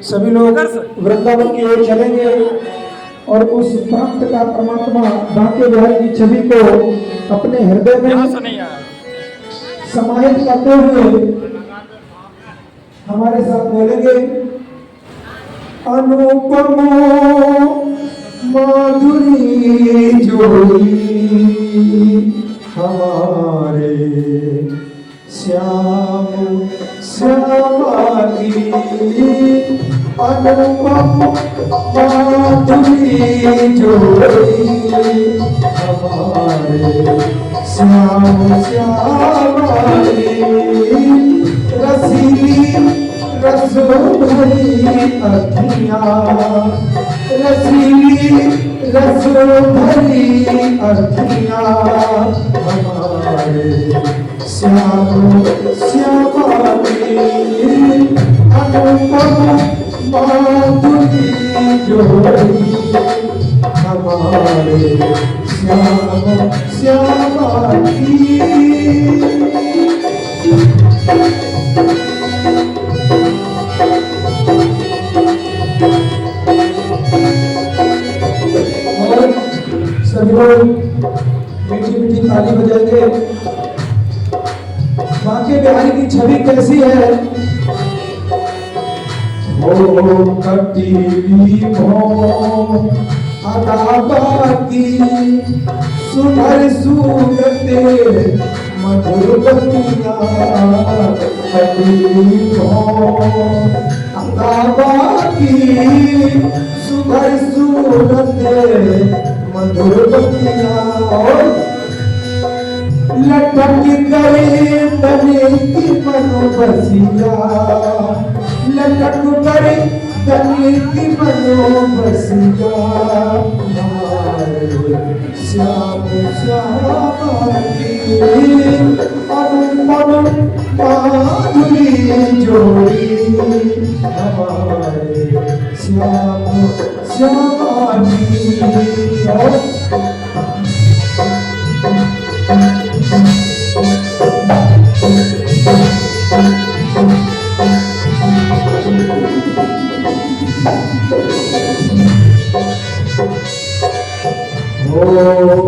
सभी लोग वृंदावन की ओर चलेंगे और उस प्राप्त का परमात्मा बांके बिहारी की छवि को अपने हृदय में समाहित करते हुए हमारे साथ बोलेंगे। अनुपम माधुरी जोड़ी हमारे श्याम श्यामा की, अनुपम माधुरी जोड़ी हमारे श्याम श्यामा की, रसीली रस भरी अखियाँ, रसीली रस भरी अखियाँ हमारे श्याम श्यामा की, अनुपम माधुरी जोड़ी हमारे श्याम श्यामा की। सभी लोग मीठी मीठी ताली बजाएंगे। बांके बिहारी की छवि कैसी है? हो कटीली हो अदाबा की, सुधर सूरते मधुर बतिया, कटीली हो अदाबा की, सुधर सूरते मधुर बतिया, लटक गए तने की मनो बसिया, लटक गए तने की मनो बसिया, हमारे श्याम श्यामा की, अनुपम माधुरी जोड़ी हमारे श्याम श्यामा की।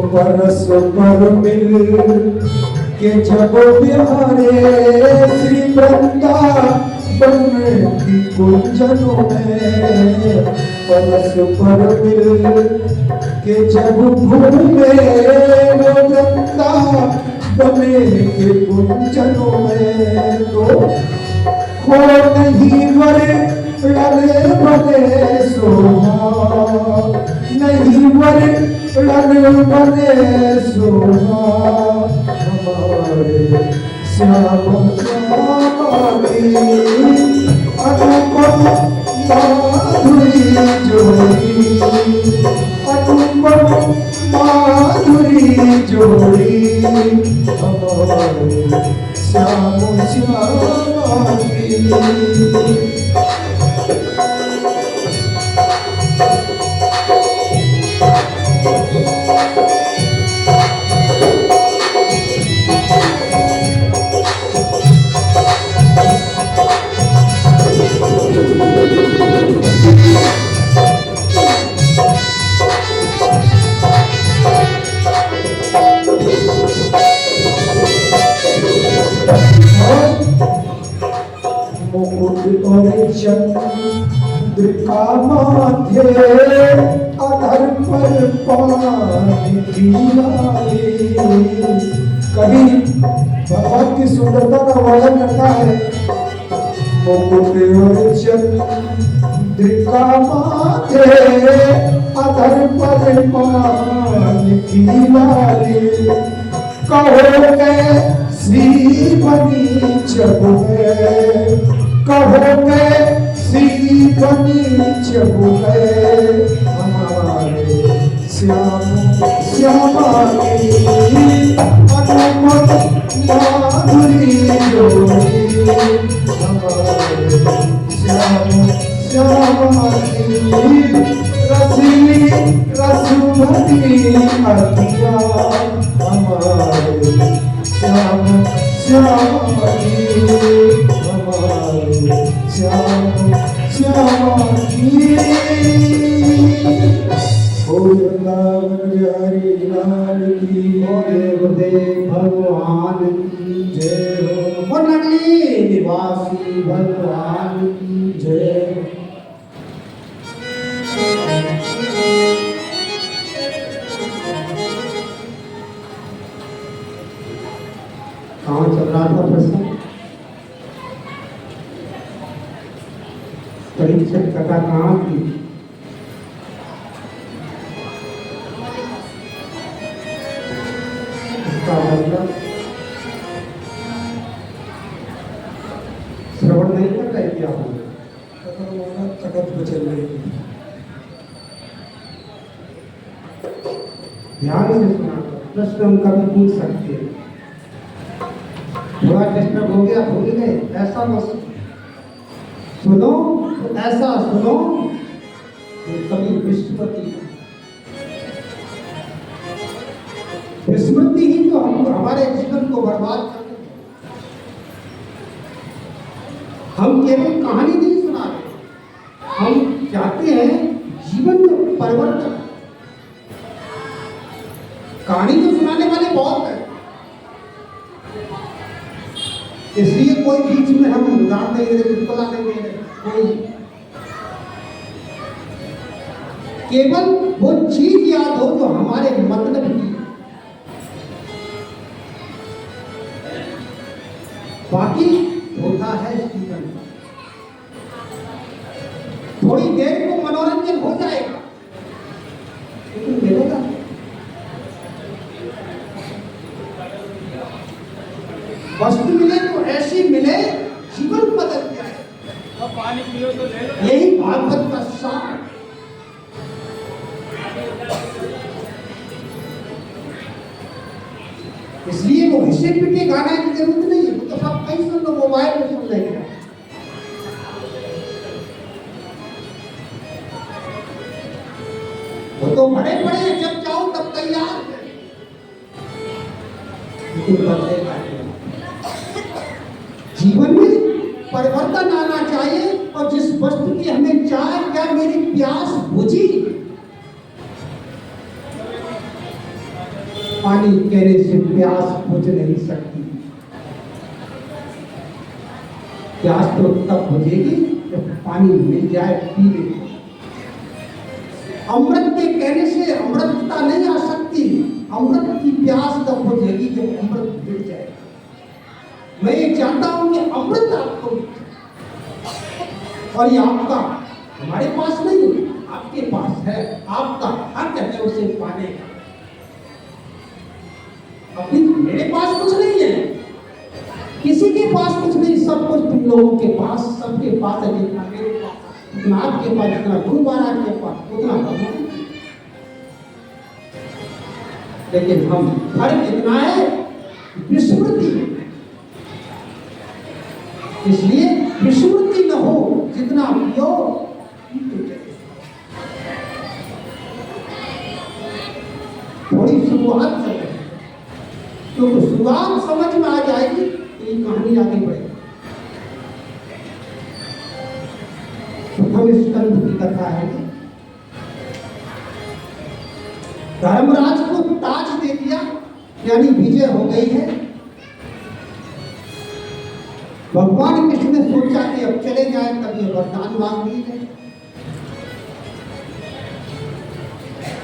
परस पर मिल के जब प्यारे श्री वृंदावन की कुंजनों में, परस पर मिल के जब घूमे वृंदावन के कुंजनों में, तो हो नहीं वरे लले बने सोहा, नहीं वरे लले बने सोहा, हमारे श्याम श्यामा की, अनुपम माधुरी जोड़ी, अनुपम माधुरी जोड़ी हमारे श्याम श्यामा की। चंद्र का माथे अधर पर पानी गिराए, कभी भगवान की सुंदरता का वर्णन करता है। मुकुट और चंद्र का माथे अधर पर पानी गिराए, कहो के श्री बनी जब है, कहो के श्री बनी जब है, हमारे श्याम श्यामा की, अनुपम माधुरी जोड़ी हमारे श्याम श्यामा की, रसीली रस भरी अखियाँ हमारे श्याम श्यामा की, हमारे वासी भगवान की जय। कहाँ चल रहा था प्रश्न? परीक्षक कथा कहाँ की? इसका मतलब श्रवण नहीं कर रहे क्या? जगत बचल रही, ध्यान से सुना। प्रश्न हम कभी पूछ सकते हैं। थोड़ा डिस्टर्ब हो गया, भूल गए, ऐसा मत सुनो, तो ऐसा सुनो। कभी विस्मृति ही तो हम हमारे जीवन को बर्बाद कर देते। हम केवल कहानी नहीं सुना रहे, हम चाहते हैं जीवन में परिवर्तन। कहानी तो सुनाने वाले बहुत हैं, इसलिए कोई बीच में हम उदाहरण नहीं दे रहे, चुटकुला नहीं दे रहे, कोई केवल वो चीज याद हो जो हमारे मतलब की। बाकी होता है जीवन, थोड़ी देर को मनोरंजन हो जाएगा, लेकिन मिलेगा वस्तु मिले तो ऐसी मिले जीवन बदल जाए। अब पानी पियो तो ले लो। यही भागवत का सार। इसलिए वो हिस्से पिटे गाने की जरूरत नहीं है, वो तो सब कहीं सुन लो, मोबाइल में सुन लेंगे। वो तो बड़े बड़े जब चाहो तब तैयार है, जीवन में परिवर्तन आना चाहिए। और जिस वस्तु की हमें चाह, क्या मेरी प्यास बुझी? पानी कहने से प्यास बुझ नहीं सकती। प्यास तो तब बुझेगी जब पानी मिल जाए, पी ले। अमृत के कहने से अमृतता नहीं आ सकती। अमृत की प्यास तब बुझेगी जब अमृत मिल जाए। मैं ये चाहता हूं कि अमृत आपको, और ये आपका हमारे पास नहीं है, आपके पास है। आपका हक है उसे पाने का। अभी मेरे पास कुछ नहीं है, किसी के पास कुछ नहीं, सब कुछ तुम लोगों के पास, सबके पास है। जितना मेरे पास, उतना आपके पास, जितना गुरु महाराज के पास, उतना भगवान। लेकिन हम फर्क इतना है, विस्मृति। इसलिए विस्मृति न हो, जितना पियो थोड़ी शुरुआत करें, तो शुरुआत समझ में आ जाएगी तो ये कहानी आगे बढ़ेगी। प्रथम स्कंद की कथा है, धर्मराज को ताज दे दिया, यानी विजय हो गई है। भगवान कृष्ण ने सोचा कि अब चले जाए, तब ये वरदान मांग लीजिए।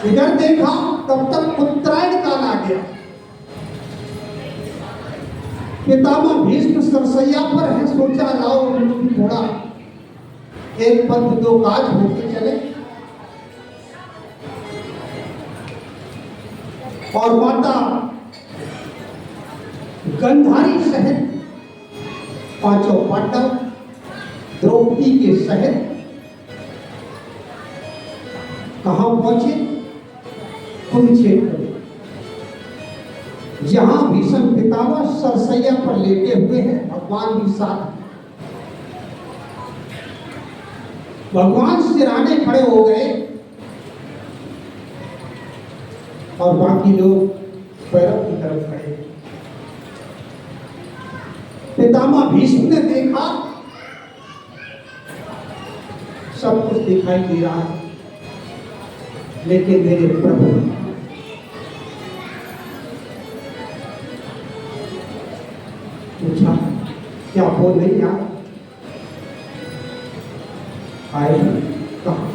इधर देखा तब तक उत्तरायण काल आ गया। पितामह भीष्म सरसैया पर है, सोचा लाओ थोड़ा एक पंथ दो काज होते चले। और माता गंधारी सहित पांचों पांडव द्रौपदी के सहित कहां पहुंचे? कुरुक्षेत्र, जहां भीष्म पितामह सरसैया पर लेटे हुए हैं, भगवान भी साथ। भगवान सिराने खड़े हो गए और बाकी लोग पैरों की तरफ खड़े। पितामह भीष्म ने देखा सब कुछ दिखाई दे रहा है, लेकिन मेरे प्रभु पूछा क्या वो नहीं याद आए? कहा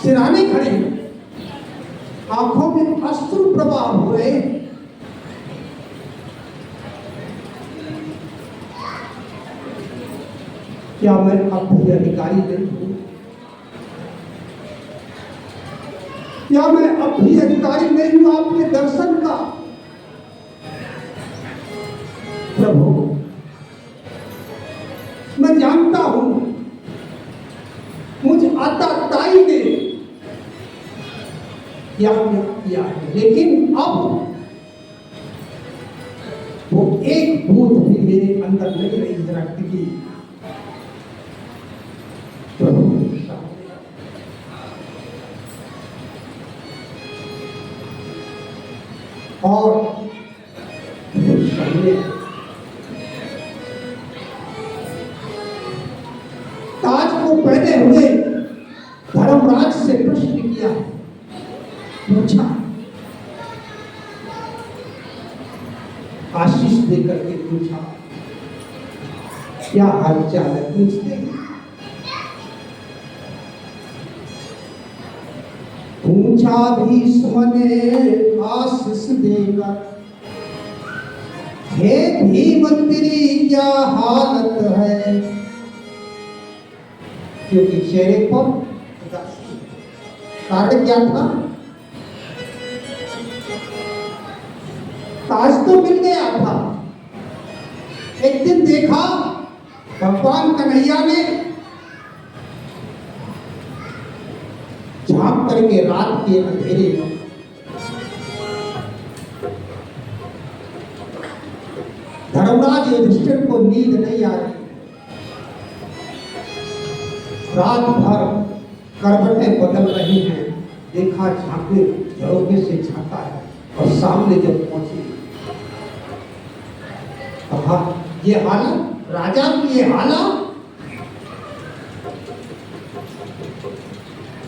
सिराने खड़े, आंखों में अश्रु प्रवाह हो रहे। क्या मैं अब भी अधिकारी नहीं हूं? क्या मैं अब भी अधिकारी नहीं हूं आपके दर्शन का? प्रभु, मैं जानता हूं मुझ आताताई ने क्या किया है, लेकिन अब वो एक बूंद भी मेरे अंदर नहीं रही रक्त की। और ताज को पहने हुए धर्मराज से प्रश्न किया, पूछा, आशीष देकर के पूछा, क्या हालचाल है? पूछते पूछा भीष्म ने आशीष देकर, हे भीम तेरी क्या हालत है? क्योंकि चेहरे पर कारण क्या था? ताज तो मिल गया था। एक दिन देखा भगवान कन्हैया ने झांक करके रात के अंधेरे में धर्मराज युधिष्ठिर को नींद नहीं आ रही, रात भर करवटें बदल रही हैं। देखा झांके झरोखे से झांका है और सामने जब पहुंची, कहा ये हालत, राजा की ये हालत।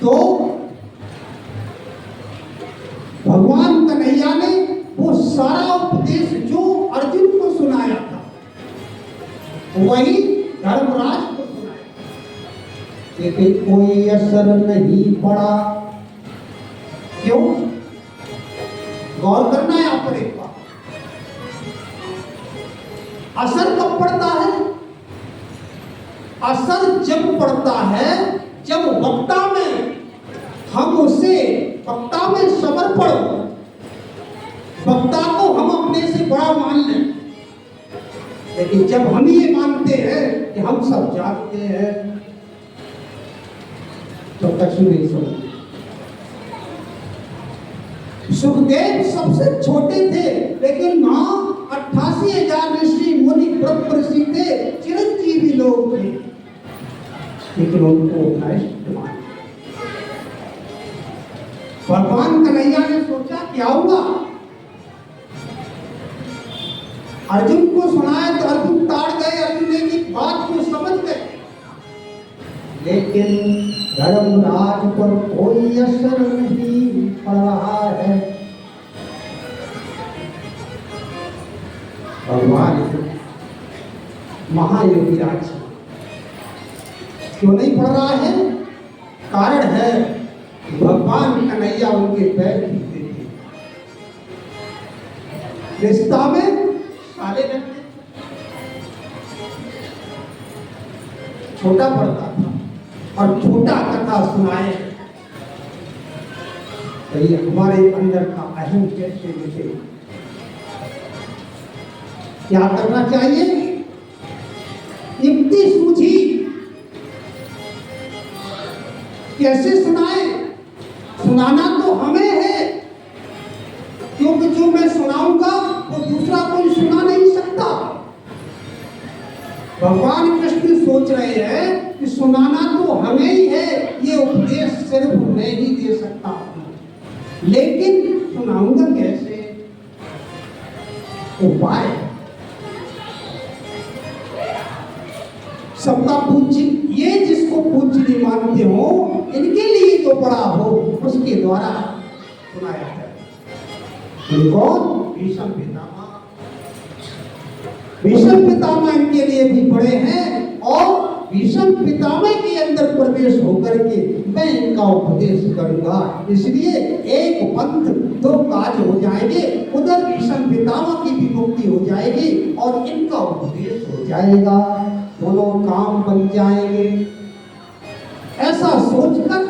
तो भगवान कन्हैया ने वो सारा उपदेश जो अर्जुन को सुनाया था वही धर्मराज को सुनाया, लेकिन कोई असर नहीं पड़ा। क्यों? गौर करना है आप एक बात। असर कब पड़ता है? असर जब पड़ता है जब वक्ता में हम उसे वक्ता में समर्पण, वक्ता को हम अपने से बड़ा मान लें। लेकिन जब हम ये मानते हैं कि हम सब जानते हैं तो कछु नहीं सुनते। सुखदेव सबसे छोटे थे, लेकिन मां 88,000 ऋषि मुनि ब्रह्म ऋषि थे, चिरंजीवी लोग थे, लेकिन उनको नष्ट माना। भगवान कन्हैया ने सोचा क्या हुआ, अर्जुन को सुनाया तो अर्जुन ताड़ गए, अर्जुन ने की बात को समझ गए, लेकिन धर्मराज पर कोई असर नहीं पड़ रहा है। भगवान महायोगी राज क्यों नहीं पड़ रहा है? कारण है भगवान कन्हैया उनके पैर खींचते थे, रिश्ता में साले लगते, छोटा पड़ता था और छोटा कथा सुनाए तो ये हमारे अंदर का अहम कैसे मिटे। क्या करना चाहिए? युक्ति सूझी कैसे सुनाए? सुनाना तो हमें है, क्योंकि जो मैं सुनाऊंगा वो दूसरा कोई सुना नहीं सकता। भगवान कृष्ण सोच रहे हैं कि सुनाना तो हमें ही है, ये उपदेश सिर्फ मैं ही दे सकता हूं, लेकिन सुनाऊंगा कैसे? उपाय सबका पूज्य, ये जिसको पूज्य नहीं मानते हो, इनके लिए जो बड़ा हो उसके द्वारा सुनाया है। कौन? भीष्म पितामह। भीष्म पितामह इनके लिए भी बड़े हैं और भीष्म पितामह के अंदर प्रवेश होकर के मैं इनका उपदेश करूंगा। इसलिए एक पंथ दो काज हो जाएंगे, उधर भीष्म पितामह की भी मुक्ति हो जाएगी और इनका उपदेश हो जाएगा, दोनों काम बन जाएंगे। ऐसा सोचकर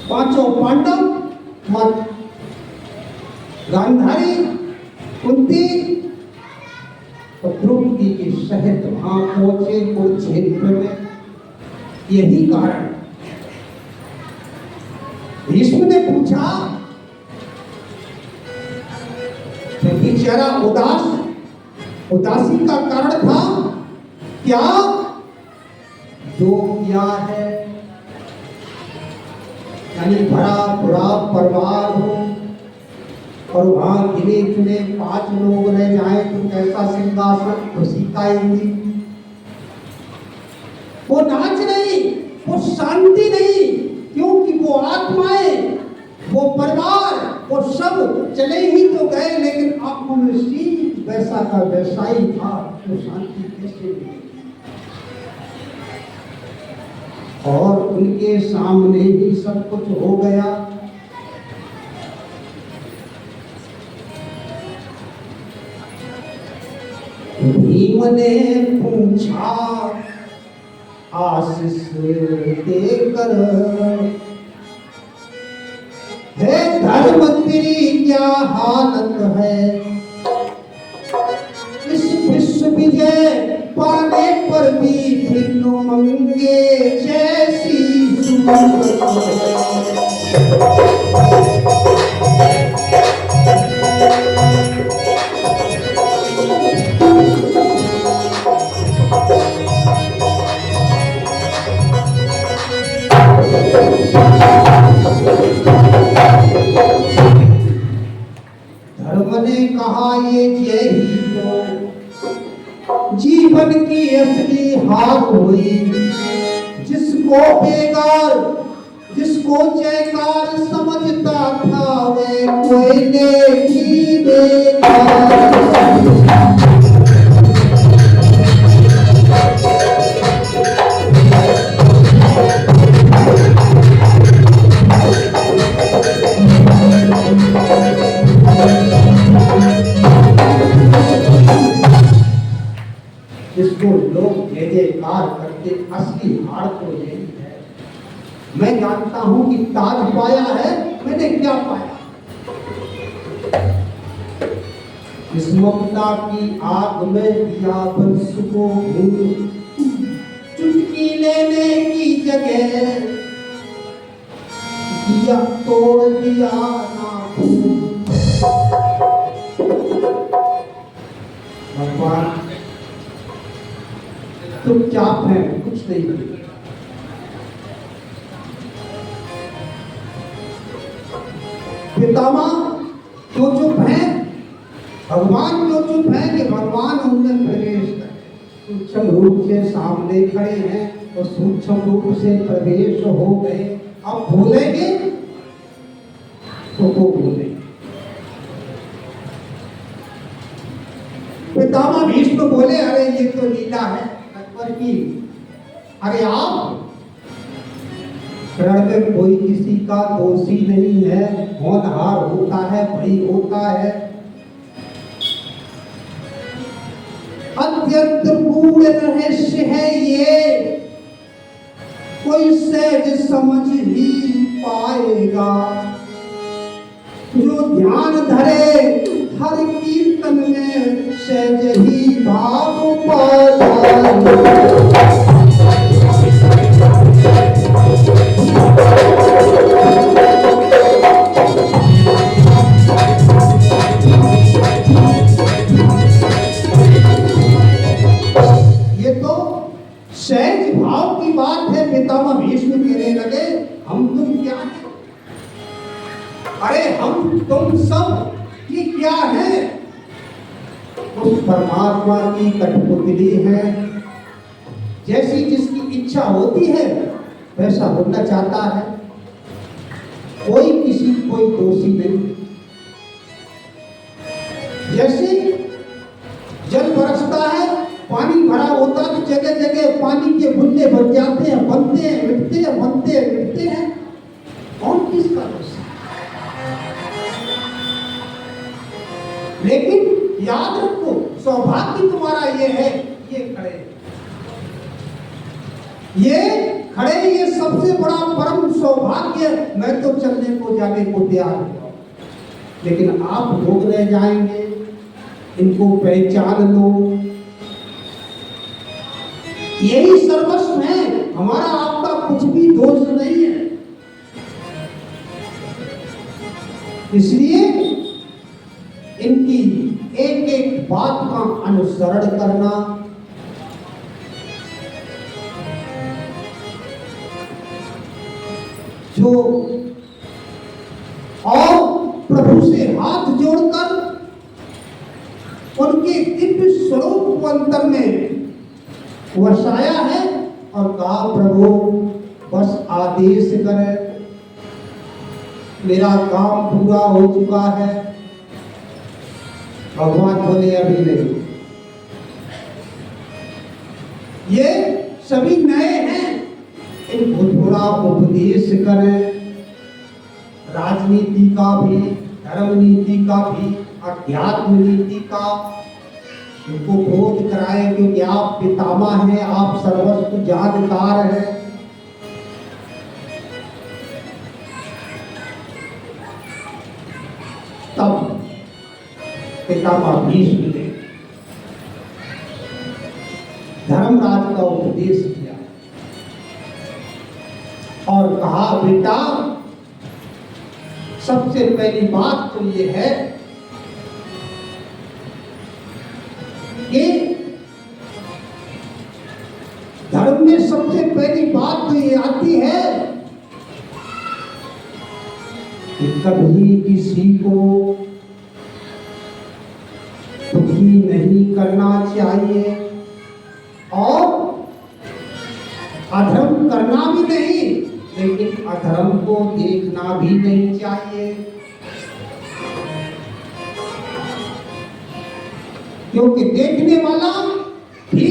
पांचों पांडव मत गांधारी कुंती तो द्रौपदी के सहित वहां पहुंचे कुरुक्षेत्र में। यही कारण भीष्म ने पूछा, तो बेचारा उदासी का कारण था क्या? जो किया है, यानी भरा पूरा परिवार हो और वहां गिने चुने 5 लोग रह जाए तो कैसा सिंहासन खुशी का ही। वो नाच नहीं, वो शांति नहीं, क्योंकि वो आत्माएं, वो परिवार, वो सब चले ही तो गए, लेकिन आंखों में शीत वैसा का वैसा ही था। वो शांति कैसे मिली? और उनके सामने ही सब कुछ हो गया। भीम ने पूछा आशीष देकर, हे धर्म तेरी क्या हालत है? इस विश्व विजय पाने पर भी फिर मंगे जैसी सूरत ने कहा, ये यही तो जीवन की असली हार हुई। जिसको बेकार, जिसको जयकार समझता था वे कोयले की बेकार। जिसको लोग जय जयकार करते, असली हार तो यही है। मैं जानता हूं कि ताज पाया है, मैंने क्या पाया? इस ममता की आग में दिया बंस को भूल, चुटकी लेने की जगह दिया तोड़ दिया नाखून। भगवान चुपचाप है, कुछ नहीं। पितामह क्यों चुप है? भगवान क्यों चुप है? कि भगवान उनमें प्रवेश करें। सूक्ष्म रूप से सामने खड़े हैं और सूक्ष्म रूप से प्रवेश हो गए। अब भूलेंगे तो वो भूलेंगे। पितामह भीष्म बोले, अरे ये तो लीला है की। अरे आप रण में कोई किसी का दोषी नहीं है, होनहार होता है, भई होता है। अत्यंत गूढ़ रहस्य है ये, कोई सहज समझ ही पाएगा। जो ध्यान धरे हर कीर्तन में सहज ही भाव पाएगा। ये तो सहज भाव की बात है। पितामह भीष्म कहने लगे, हम तुम क्या है? अरे हम तुम सब ये क्या है? उस परमात्मा की कठपुतली है। जैसी जिसकी इच्छा होती है वैसा होना चाहता है। कोई दोषी नहीं। जैसे पानी के बुल्ले बन जाते हैं, बनते हैं, मिटते हैं, बनते हैं, मिटते हैं। कौन किसका दोष है? लेकिन याद रखो, सौभाग्य तुम्हारा ये है, ये खड़े ये सबसे बड़ा परम सौभाग्य। मैं तो चलने को जाने को तैयार हूं, लेकिन आप लोग रह जाएंगे। इनको पहचान लो, यही सर्वस्व है हमारा, आपका कुछ भी दोष नहीं है। इसलिए इनकी एक एक बात का अनुसरण करना, जो और प्रभु से हाथ जोड़कर उनके दिव्य स्वरूप को अंतर में वसाया है और कहा, प्रभु बस आदेश करे, मेरा काम पूरा हो चुका है। भगवान बोले अभी नहीं। ये सभी नए हैं, इनको थोड़ा उपदेश करें, राजनीति का भी, धर्म नीति का भी, अध्यात्म नीति का। इनको बोध कराए क्योंकि आप पितामह हैं, आप सर्वस्व जानकार हैं। तब पितामह भीष्म ने धर्मराज का उपदेश किया और कहा, बेटा सबसे पहली बात तो ये है कि धर्म में सबसे पहली बात तो ये आती है कि कभी किसी को दुखी नहीं करना चाहिए और अधर्म करना भी नहीं, लेकिन अधर्म को देखना भी नहीं चाहिए। क्योंकि देखने वाला भी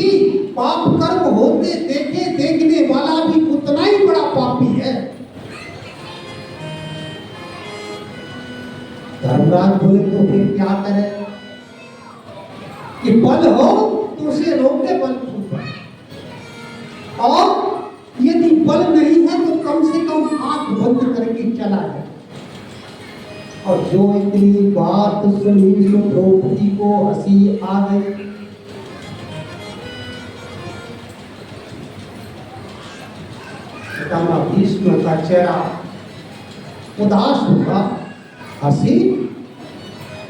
पाप कर्म होते देखे, देखने वाला भी उतना ही बड़ा पापी है। धर्मराज बोले तो फिर क्या करे कि बल हो तो उसे रोके, बल पर, और यदि बल नहीं है तो कम से कम आंख बंद करके चला जाए। और जो इतनी बात सुनी तो द्रौपदी को हंसी आ गई। पितामह भीष्म का चेहरा उदास हुआ। हंसी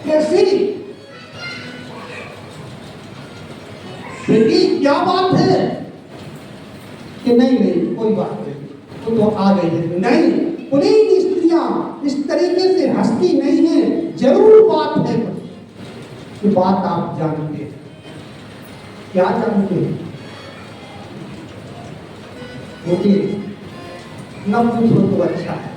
कैसी? बेटी क्या बात है? कि नहीं नहीं कोई बात नहीं, तो आ गई है। नहीं, पुलिस स्त्रियां इस तरीके से हंसती नहीं है, जरूर बात है। कि बात आप जानते हैं। क्या जानते हैं? मुझे न पूछो तो अच्छा है।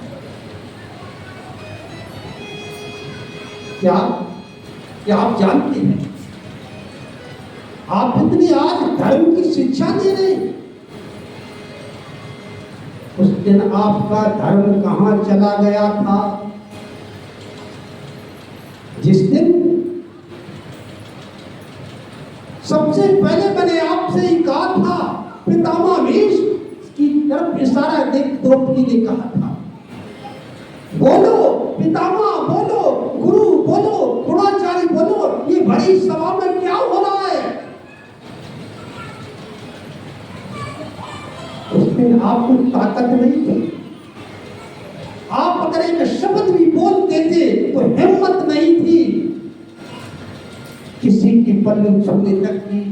क्या आप जानते हैं? आप इतनी आज धर्म की शिक्षा दे रहे हैं, उस दिन आपका धर्म कहां चला गया था? जिस दिन सबसे पहले मैंने आपसे ही कहा था, पितामह भीष्म की तरफ इशारा देख द्रौपदी ने कहा था, बोलो पितामह, बोलो गुरु, बोलो गुणाचार्य, बोलो, ये बड़ी सभा में क्या हो रहा है? उसमें आपको ताकत नहीं थी। आप अगर एक शब्द भी बोल देते तो हिम्मत नहीं थी किसी की पल्लू छूने तक की।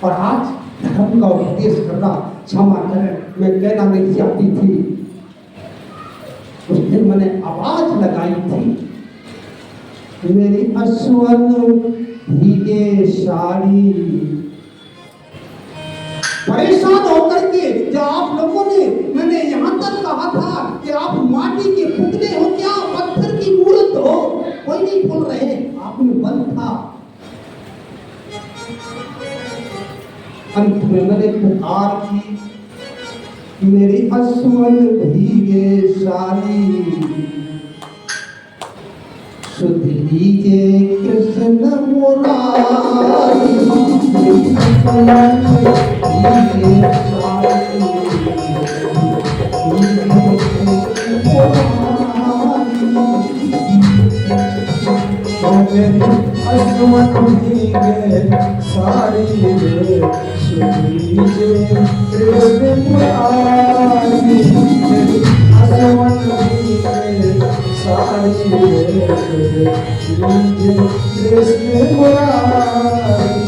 और आज धर्म का उपदेश करना, क्षमा करें मैं कहना नहीं चाहती थी, उस दिन मैंने आवाज लगाई थी, मेरी अस्वन भीगे साड़ी। परेशान होकर के जब आप लोगों ने, मैंने यहां तक कहा था कि आप माटी के पुतले हो क्या, पत्थर की मूर्त हो, कोई नहीं बोल रहे, आप में बल था। अंत में मैंने पुकार की, मेरी अश्वन भीगे सारी, सुध लीजिए कृष्ण मुरारी। मेरी अश्वन भीगे सारी, मेरी अश्वन भीगे सारी रे, सुन लीजिए कृष्ण मुरारी। मेरी अश्वन भीगे सारी रे, सुन लीजिए कृष्ण मुरारी।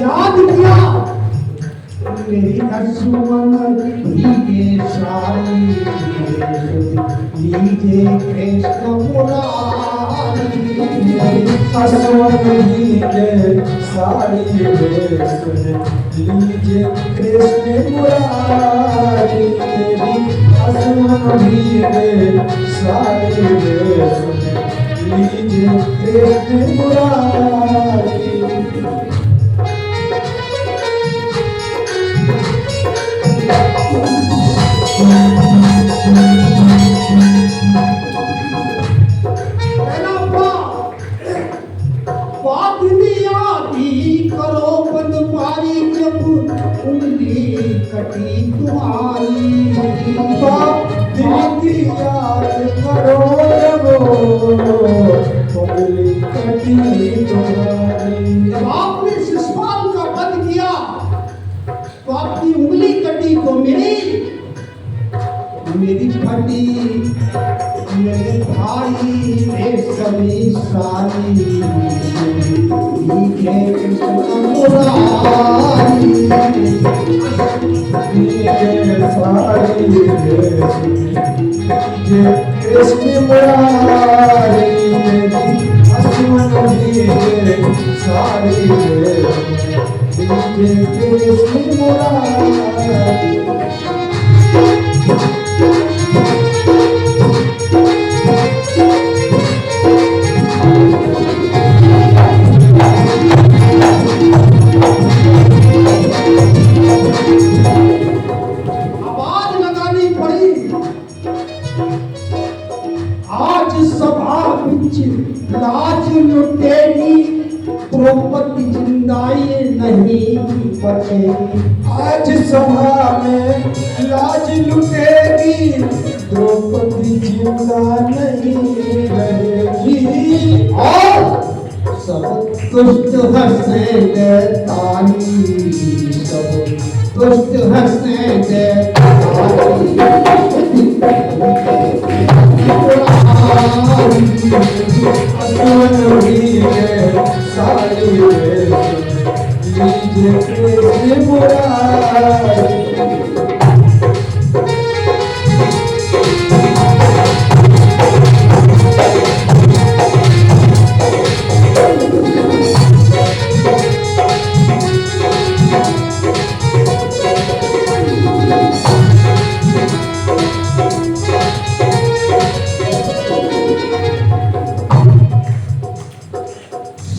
याद किया मेरी अश्वन भीगे सारी, लीजिए कृष्ण मुरारी। मेरी अश्वन भीगे सारी रे, सुन लीजिए कृष्ण मुरारी। मेरी अश्वन भीगे सारी रे, सुन लीजिए कृष्ण मुरारी। पहला बात यादी करो बंद पारी, जब उंगली कटी तुम्हारी। दिल की याद करो उंगली कटी तुम्हारी। जब आपने शिशुपाल का वध किया तो आपकी उंगली कटी, तो मेरी फटी, मेरे भाई रेशमी सारी, लीजिए कृष्ण मुरारी। सारी कृष्ण मुरारी। मेरी अश्वन भीगे सारी कृष्ण मुरारी। आवाज लगानी पड़ी, आज सभा बिच लाज लुटेगी, द्रौपदी जिंदाई नहीं बचेगी। आज सभा में लाज लुटेगी, द्रौपदी जिंदा नहीं रहेगी। और सब दुष्ट हंसेंगे ताली, सब दुष्ट हंसेंगे ताली। अश्वन भीगे सारी रे, लीजिए कृष्ण मुरारी।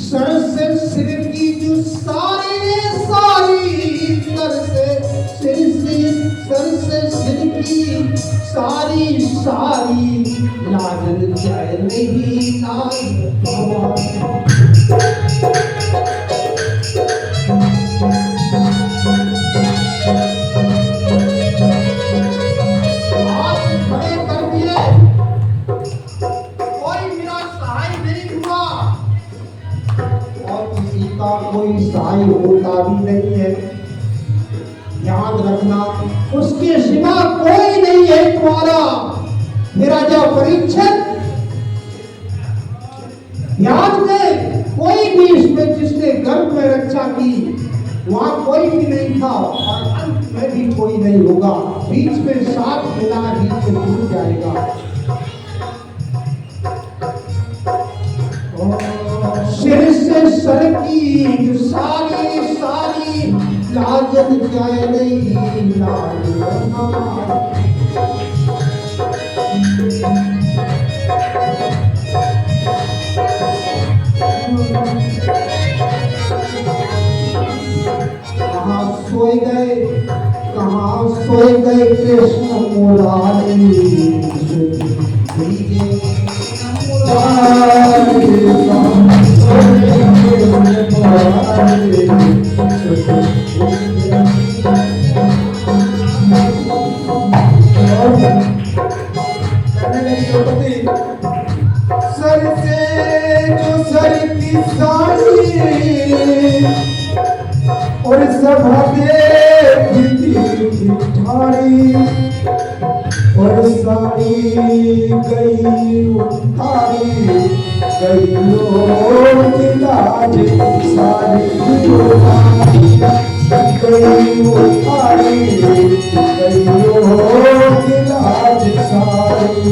सर से सिर की जो सारी रे सारी, सर से सिर की सारी सारी, लाजन जाए नहीं लाज। हाथ खड़े कर दिए, कोई मेरा सहाय नहीं हुआ और किसी का कोई सहाय होता भी नहीं है। याद रखना, उसके सिवा कोई नहीं है तुम्हारा। मेरा जो परीक्षक याद में कोई भी इसमें जिसने गर्भ में रक्षा की, वहां कोई भी नहीं था और अंत में भी कोई नहीं होगा। बीच में साथ मिला, बीच में टूट जाएगा। सारी सारी लाजन जाए नहीं लाज कहाँ सोए गए कृष्ण मुरारी सर से जो सर की साड़ी और सभा देखती ठाड़ी और साड़ी गई उतारी गई लोग लाज साड़ी उतारी गई उतारी गई लोग लाज साड़ी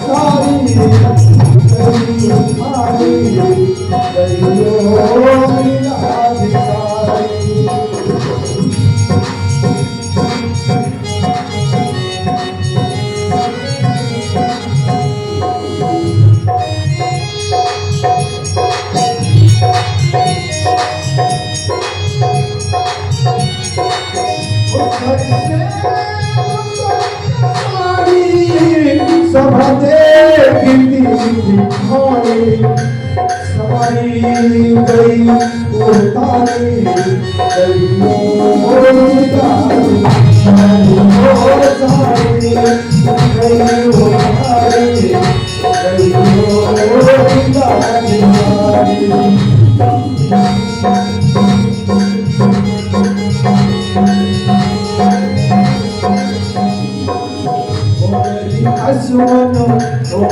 साड़ी गई उतारी गई लोग लाज साड़ी सभा देखती ठाड़ी सवारी गई उतारी गई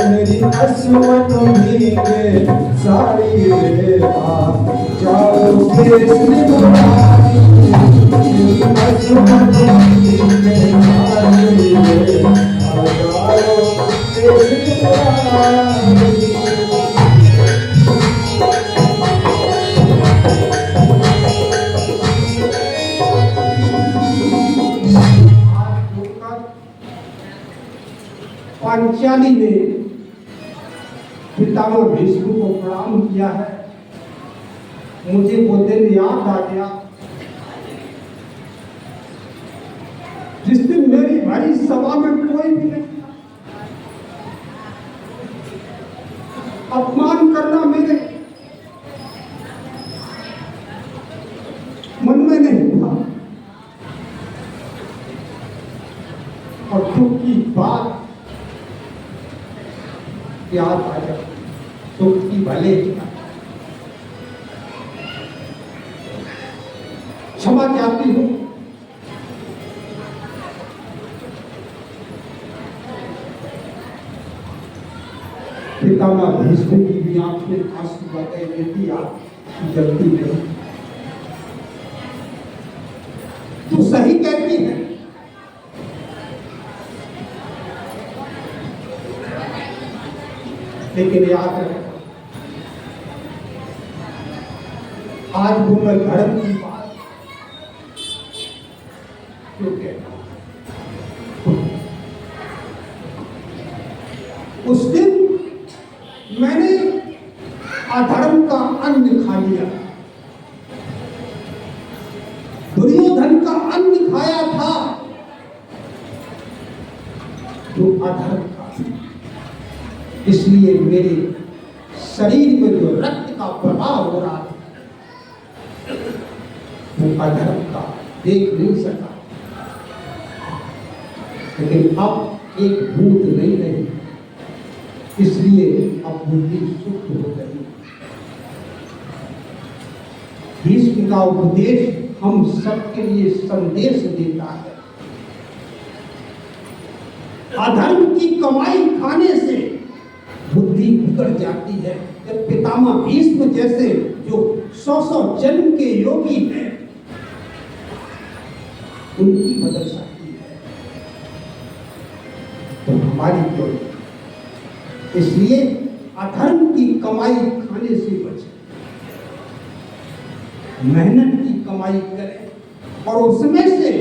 मेरी असमन भीगे साड़ी रे आप जाओ कृष्ण मुरारी मेरी असमन भीगे साड़ी रे आप जाओ कृष्ण मुरारी पांचाली ने पितामह भीष्म को प्रणाम किया है। मुझे वो दिन याद आ गया जिस दिन मेरी भारी सभा में कोई भी नहीं था। अपमान करना मेरे मन में नहीं था और दुख की बात याद आ जाए सुख की भले क्षमा चाहती हूँ। पितामह भीष्म की भी आंख में आंसू बहे बेटी आप जल्दी नहीं तू सही कहती है। लेकिन याद रहे आज वो मैं धर्म की बात क्यों कहता हूं। उस दिन मैंने अधर्म का अन्न खा लिया। दुर्योधन का अन्न खाया था जो अधर्म का। इसलिए मेरे शरीर में जो रक्त का प्रवाह हो रहा था वो अधर्म का देख नहीं सका। लेकिन अब एक बूंद नहीं रही, इसलिए अब बुद्धि शुद्ध हो गई। भीष्म का उपदेश हम सबके लिए संदेश देता है। अधर्म की कमाई खाने से बुद्धि बिगड़ जाती है। जब पितामह भीष्म जैसे जो 100 जन्म के योगी हैं उनकी बदल सकती है तो हमारी तो। इसलिए अधर्म की कमाई खाने से बचे। मेहनत की कमाई करें और उसमें से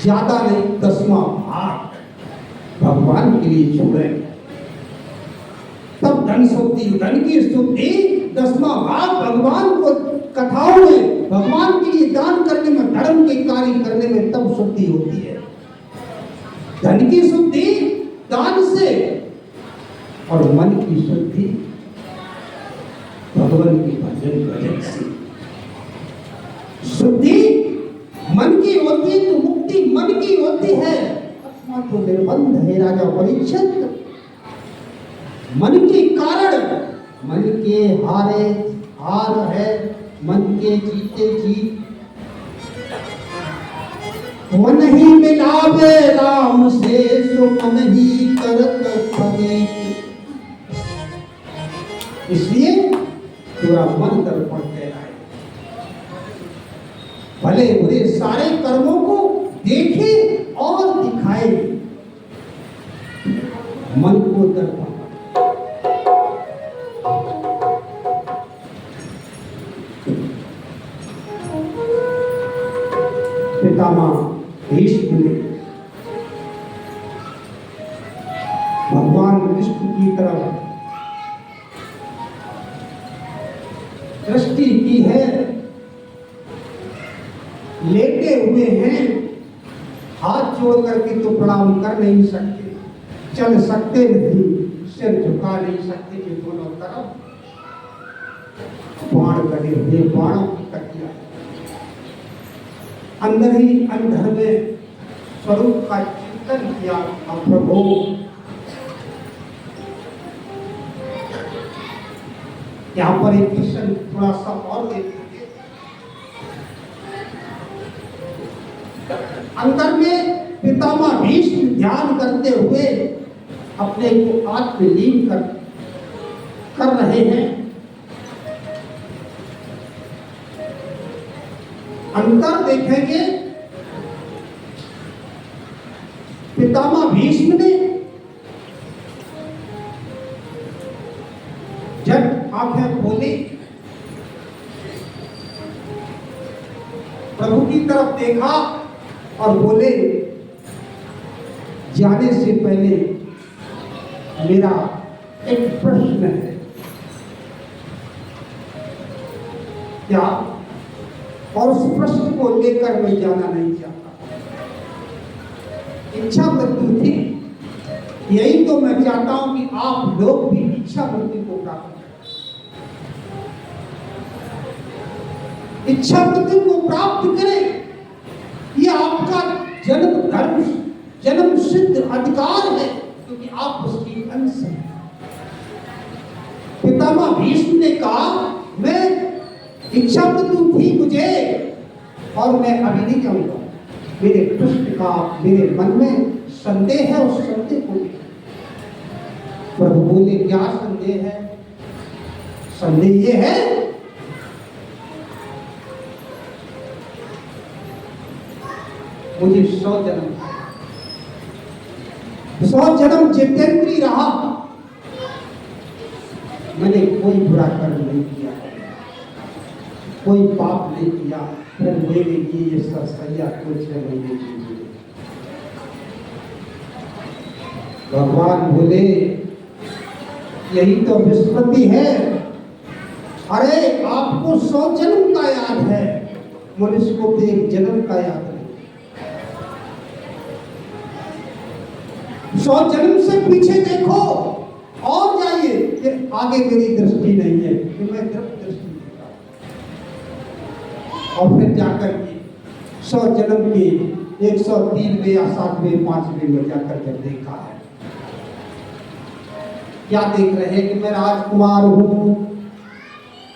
ज्यादा नहीं 10वां भाग भगवान के लिए छोड़ें, तब धन शुद्धि, धन की शुद्धि 10वां भाग भगवान को कथाओं में भगवान के लिए दान करने में, धर्म के कार्य करने में तब शुद्धि होती है। धन की शुद्धि दान से और मन की शुद्धि भगवान के भजन भजन से। शुद्धि मन की होती तो मुक्ति मन की होती है। तो निर्बंध है राजा परीक्षित, मन के कारण, मन के हारे हार है, मन के जीते जीत। मन ही मिलावे राम से सो मन ही करत फगे। इसलिए पूरा मन दर्पण कहलाए। भले बुरे सारे कर्मों को देखे और दिखाए, मन को दर्पण। पितामह भीष्म ने भगवान विष्णु की तरफ दृष्टि की है, लेटे हुए हैं, हाथ जोड़ करके तो प्रणाम कर नहीं सकते, चल सकते नहीं, सिर झुका नहीं सकते कि दोनों तरफ बाण लगे हुए, बाणों की कटिया। अंदर ही अंदर में स्वरूप का चिंतन किया। अब प्रभु यहाँ पर एक प्रश्न थोड़ा सा और देखेंगे। अंदर में पितामह भीष्म ध्यान करते हुए अपने को आत्मलीन कर रहे हैं। अंतर देखेंगे, पितामह भीष्म ने जब आंखें खोली, प्रभु की तरफ देखा और बोले, जाने से पहले मेरा एक प्रश्न है। क्या? और उस प्रश्न को लेकर मैं जाना नहीं चाहता। इच्छा मृत्यु थी, यही तो मैं चाहता हूं कि आप लोग भी इच्छा मृत्यु को प्राप्त करें, इच्छा मृत्यु को प्राप्त करें। यह आपका जन्म धर्म, जन्म सिद्ध अधिकार है, क्योंकि आप उसकी अंश हैं। पितामह भीष्म ने कहा, मैं इच्छा मृत्यु थी मुझे और मैं अभी नहीं जाऊंगा। मेरे कृष्ण का मेरे मन में संदेह है, उस संदेह को प्रभु बोले, क्या संदेह है? संदेह ये है, मुझे 100 जन्म, 100 जन्म जितेंद्री रहा, मैंने कोई बुरा कर्म नहीं किया, कोई पाप नहीं किया, फिर मेरे लिए ये ससैया कुछ नहीं दीजिए। भगवान बोले, यही तो विस्मृति है। अरे आपको 100 जन्म का याद है, मनुष्य को तो एक जन्म का याद नहीं। 100 जन्म से पीछे देखो और जाइए, कि आगे मेरी दृष्टि नहीं है, कि मैं दृष्टि देखता हूं। और फिर जाकर के 100 जन्म के 103वें या 7वें 5वें में जाकर के देखा है। क्या देख रहे हैं कि मैं राजकुमार हूं,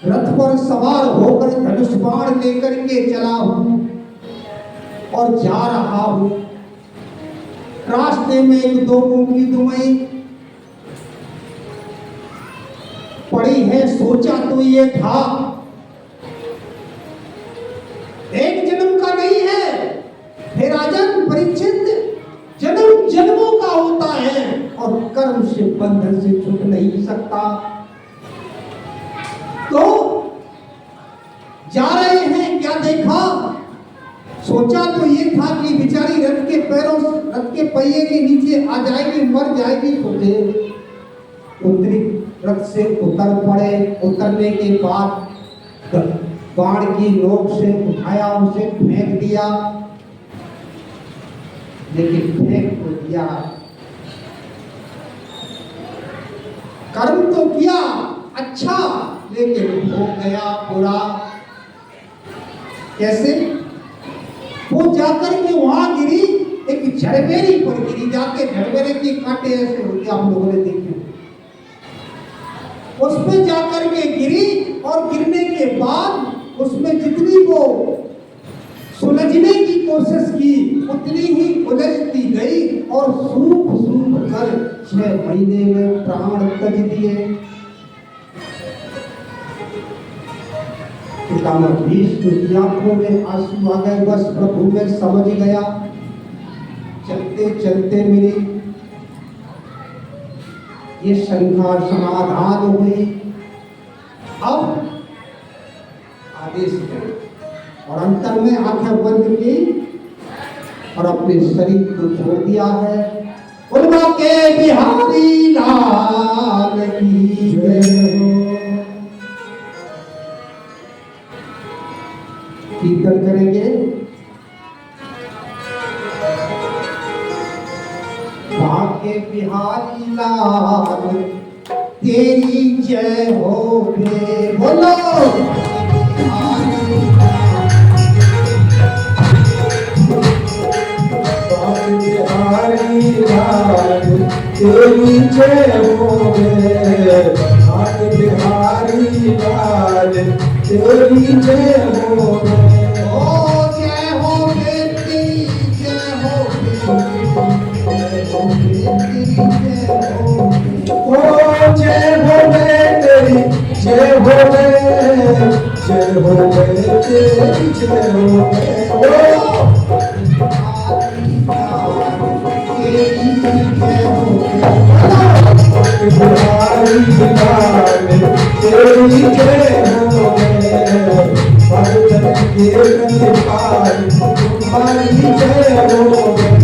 रथ पर सवार होकर धनुष बाण लेकर के चला हूं और जा रहा हूं। रास्ते में एक दोगों की दुमई पड़ी है, सोचा तो ये था एक जन्म का नहीं है। हे राजन परीक्षित, जन्म जन्मों का होता है और कर्म से बंधन से छूट नहीं सकता। तो जा रहे हैं, क्या देखा? सोचा तो ये था कि बेचारी रथ के पहिए के नीचे आ जाएगी, मर जाएगी। सोचे उतरी, रथ से उतर पड़े। उतरने के बाद बाण की नोक से उठाया, उसे फेंक दिया। लेकिन फेंक तो दिया, कर्म तो किया अच्छा, लेकिन हो गया बुरा। कैसे? वो जाकर के वहां गिरी, एक झड़बेरी पर गिरी। जाके झड़बेरे के कांटे ऐसे होते, आप लोगों ने देखे, उस पे जाकर के गिरी। और गिरने के बाद उसमें जितनी वो सुलझने की कोशिश की, उतनी ही उलझती गई और सूख सूख कर 6 महीने में प्राण त्यज दिए। पितामह भीष्म की आंखों में आंसू आ गए। बस प्रभु में समझ गया। चलते चलते मेरी ये शंका समाधान हुई। अब आदेश करें, और अंतर में आंखें बंद की और अपने शरीर को छोड़ दिया है। उर्वा के बिहारी लाल की जय हो। कीर्तन करेंगे। भाग्य बिहारी लाल तेरी जय हो गे। बोलो बिहारी लाल तेरी जय हो गे। बिहारी लाल तेरी जय हो गे। ओ जय हो गे, तेरी जय हो गे। ओ जय हो गे तेरी जय हो गे। जय हो गे तेरी जय हो गे। बिहारी लाल तेरी जय हो गे। भगतन के प्रतिपाल तुम्हारी जय हो गे।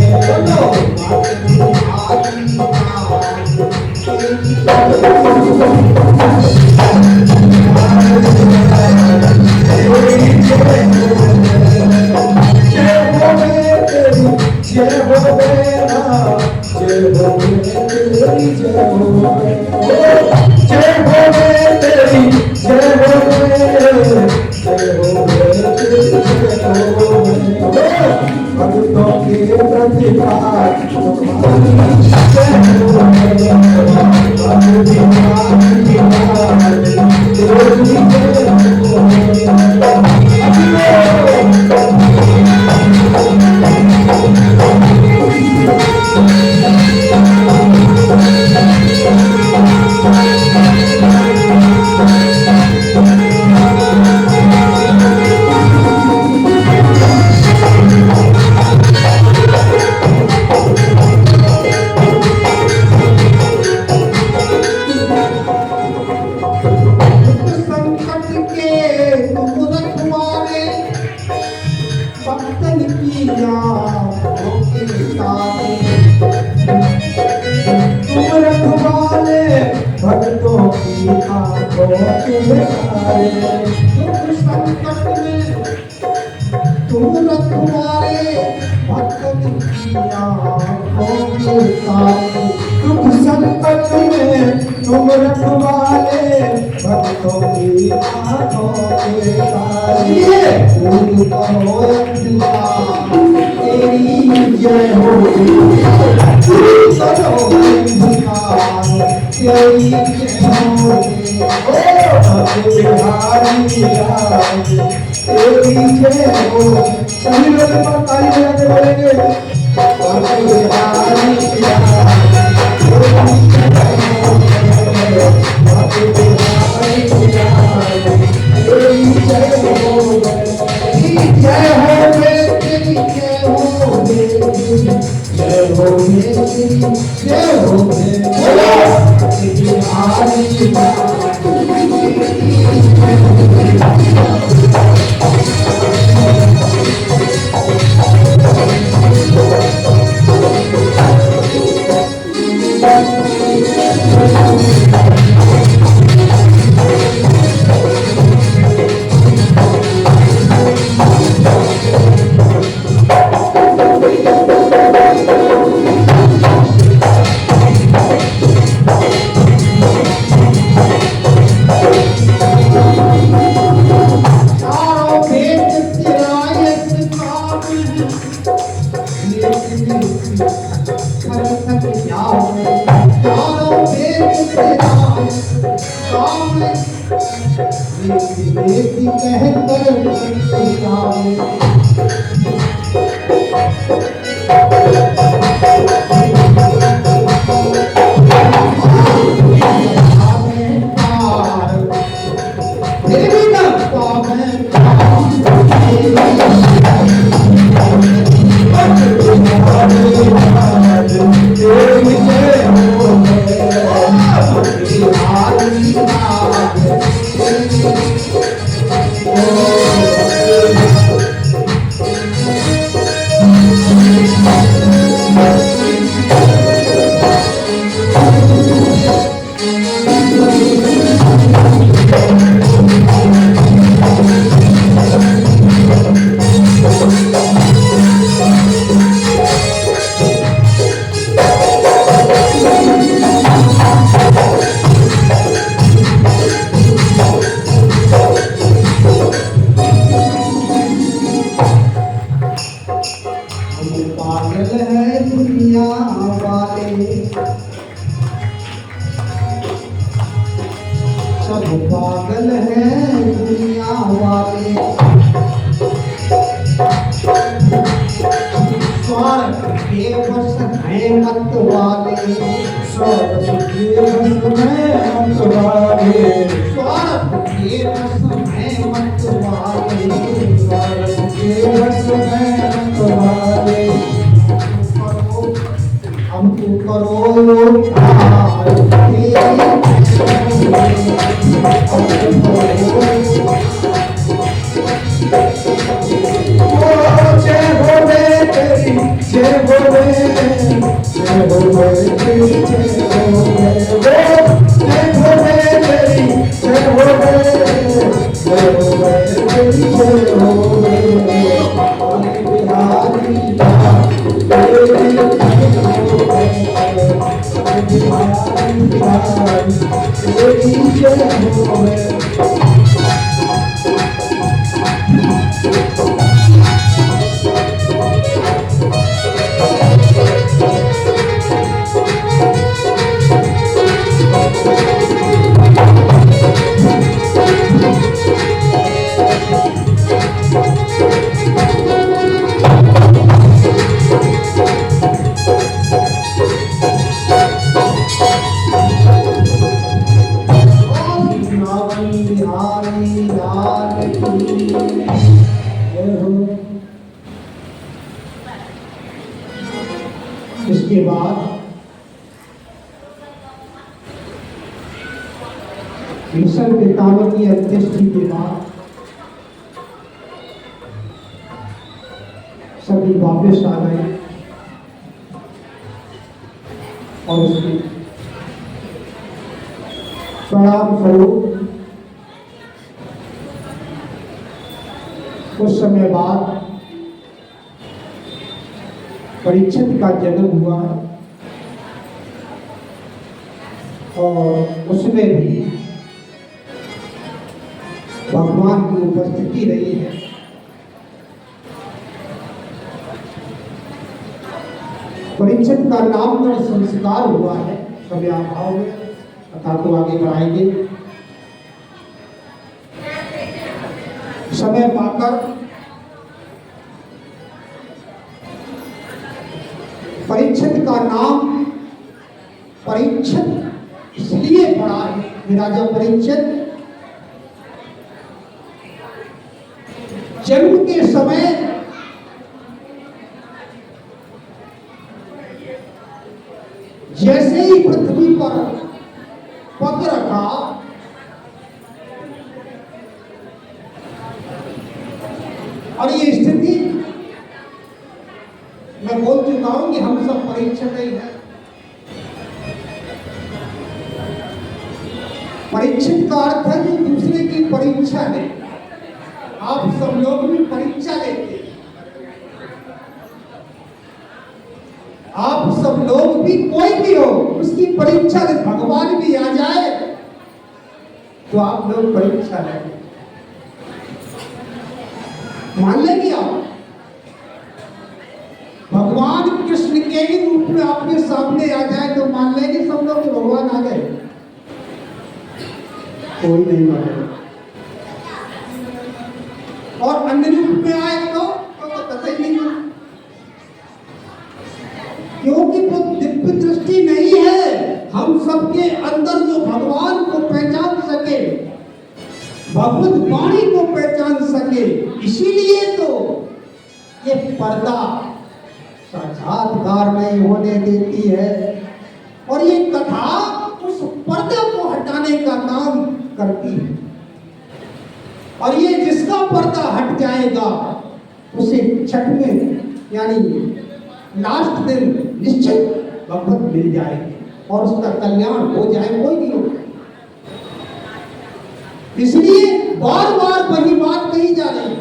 दुख संकट में तुम रखवाले, भक्तों की आंखों के तारे। पूरी करो अंधकार तेरी जय हो गे। पूरी करो अंधकार तेरी जय हो गे। भक्त बिहारी लाल तेरी जय हो गे। सभी लोग ताली बजा के बोलेंगे, भक्त बिहारी लाल जय हो। चारों वेद तेरा यश काम है, लेकिन खर खर जाओ। चारों वेद तेरा यश काम है, लेकिन कहकर खर जाओ। पागल है दुनिया वाले, सब पागल है दुनिया वाले। स्वर्ग के बस है मत वाले, स्वर्ग के बस में मत वाले, स्वर्ग के बस है मत वाले, स्वर्ग के बस में मत वाले। हमको करो प्यार, जय भोले तेरी जय भोले, जय भोले तेरी जय भोले, जय भोले तेरी जय भोले, जय भोले तेरी जय भोले। बिहारी तेरी जय भोले। बिहारी लाल की जय हो। इसके बाद भीषण पितामह की अंत्येष्टि के बाद सभी वापस आ गए और उसके प्रणाम स्वरूप कुछ समय बाद परीक्षित का जन्म हुआ और उसमें भी भगवान की उपस्थिति रही है। परीक्षित का नामकरण संस्कार हुआ है, सभी आप आओगे कथा को आगे बढ़ाएंगे। समय पाकर परीक्षित का नाम परीक्षित इसलिए पड़ा है कि राजा परीक्षित जन्म के समय जैसे ही पृथ्वी पर पग रखा और ये स्थिति मैं बोल चुका हूं कि हम सब परीक्षित ही हैं। परीक्षित का अर्थ है जो दूसरे की परीक्षा ले। आप सब लोग भी परीक्षा लेते हैं, आप सब लोग भी, कोई भी हो उसकी परीक्षा ले। भगवान भी आ जाए तो आप लोग परीक्षा लेंगे, मान लेंगे आप? भगवान कृष्ण के ही रूप में आपके सामने आ जाए तो मान लेंगे सब लोग कि भगवान आ गए? कोई नहीं मानेगा। और अन्य रूप में आए तो कतई नहीं, क्योंकि वो दिव्य दृष्टि नहीं है हम सबके अंदर जो भगवान को पहचान सके, भगवत वाणी को पहचान सके। इसीलिए तो ये पर्दा साक्षात्कार नहीं होने देती है, और ये कथा उस पर्दे को हटाने का काम करती है। और ये जिसका पर्दा हट जाएगा उसे छठवें यानी लास्ट दिन निश्चित भगवत मिल जाएगी और उसका कल्याण हो जाए, कोई नहीं हो। इसलिए बार बार वही बात कही जा रही है,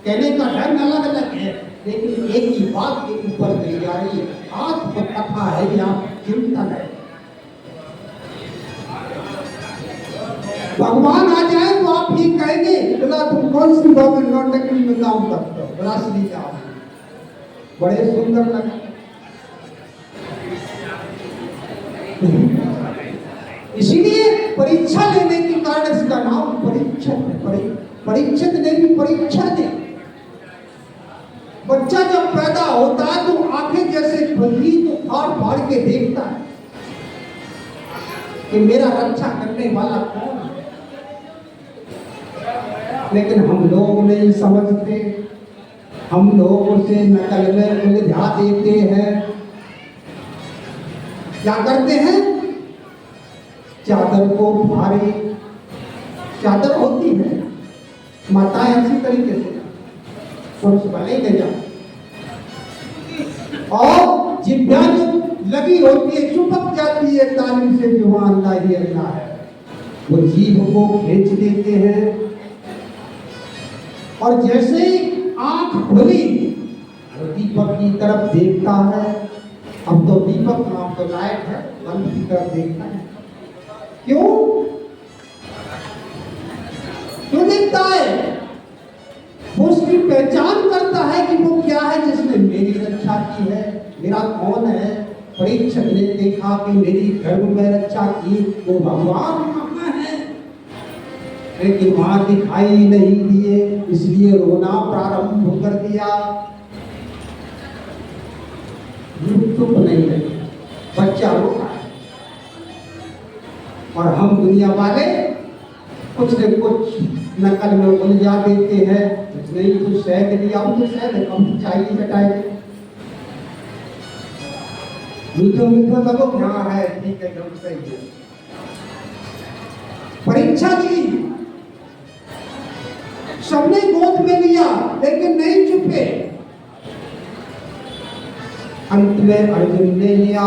कहने का ढंग अलग अलग है, लेकिन एक ही बात के ऊपर कही जा रही है। आत्म कथा है या चिंतन है। भगवान आ जाए तो आप ये कहेंगे, बोला तुम कौन सी बात नौटंकी में काम करते हो, राशि जाओ, बड़े सुंदर लगे। इसीलिए परीक्षा लेने के कारण इसका नाम परीक्षित है। परीक्षित ने भी परीक्षा दी। बच्चा जब पैदा होता है तो आंखें जैसे खुलती तो फाड़ फाड़ के देखता है कि मेरा रक्षा करने वाला कौन है। लेकिन हम लोग नहीं समझते, हम लोग उसे नकल में उलझा देते हैं। क्या करते हैं? चादर को भारी, चादर होती है माताएं अच्छी तरीके से पुरुष भले के जा, और जिब्या जो लगी होती है चुपक जाती है तालीम से, जुबान अल्लाह ही अल्लाह है, वो जीभ को खींच देते हैं। और जैसे ही आंख खुली वो दीपक की तरफ देखता है। अब तो दीपक नाम तो लाइट है, बल्ब की तरफ देखता है। क्यों देखता है? वो उसकी पहचान करता है कि वो क्या है जिसने मेरी रक्षा की है, मेरा कौन है। परीक्षक ने देखा कि मेरी गर्भ में रक्षा की, वो भगवान कहाँ है, लेकिन वहां दिखाई नहीं दिए, इसलिए रोना प्रारंभ कर दिया। चुप नहीं रहे, बच्चा रो रहा है, और हम दुनिया वाले कुछ न कुछ नकल में उलझा देते हैं। कुछ नहीं, कुछ शहद लिया, मुझे शहद कम चाहिए, चटाएंगे मीठो मीठो लगो, हाँ है ठीक है, एकदम सही है। परीक्षा दी, सबने गोद में लिया, लेकिन नहीं चुपे। अंत में अर्जुन ने लिया,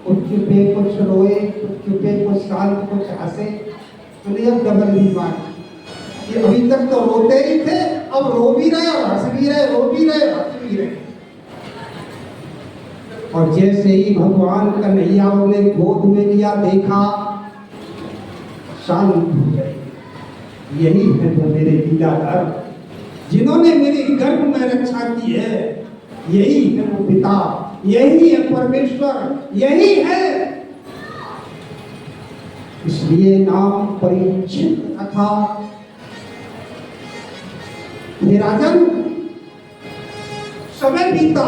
कुछ चुपे कुछ रोए, कुछ चुपे कुछ शांत कुछ हंसे, तो अब डबल बीमार। ये अभी तक तो रोते ही थे, अब रो भी रहे और हंस भी रहे, रो भी रहे हंस भी रहे। और जैसे ही भगवान कन्हैया ने गोद में लिया, देखा शांत हो गए। यही है तो मेरे लीलाधर, जिन्होंने मेरी गर्भ में रक्षा की है। यही है वो पिता, यही है परमेश्वर, यही है। इसलिए नाम परीक्षित था। हे राजन, समय बीता,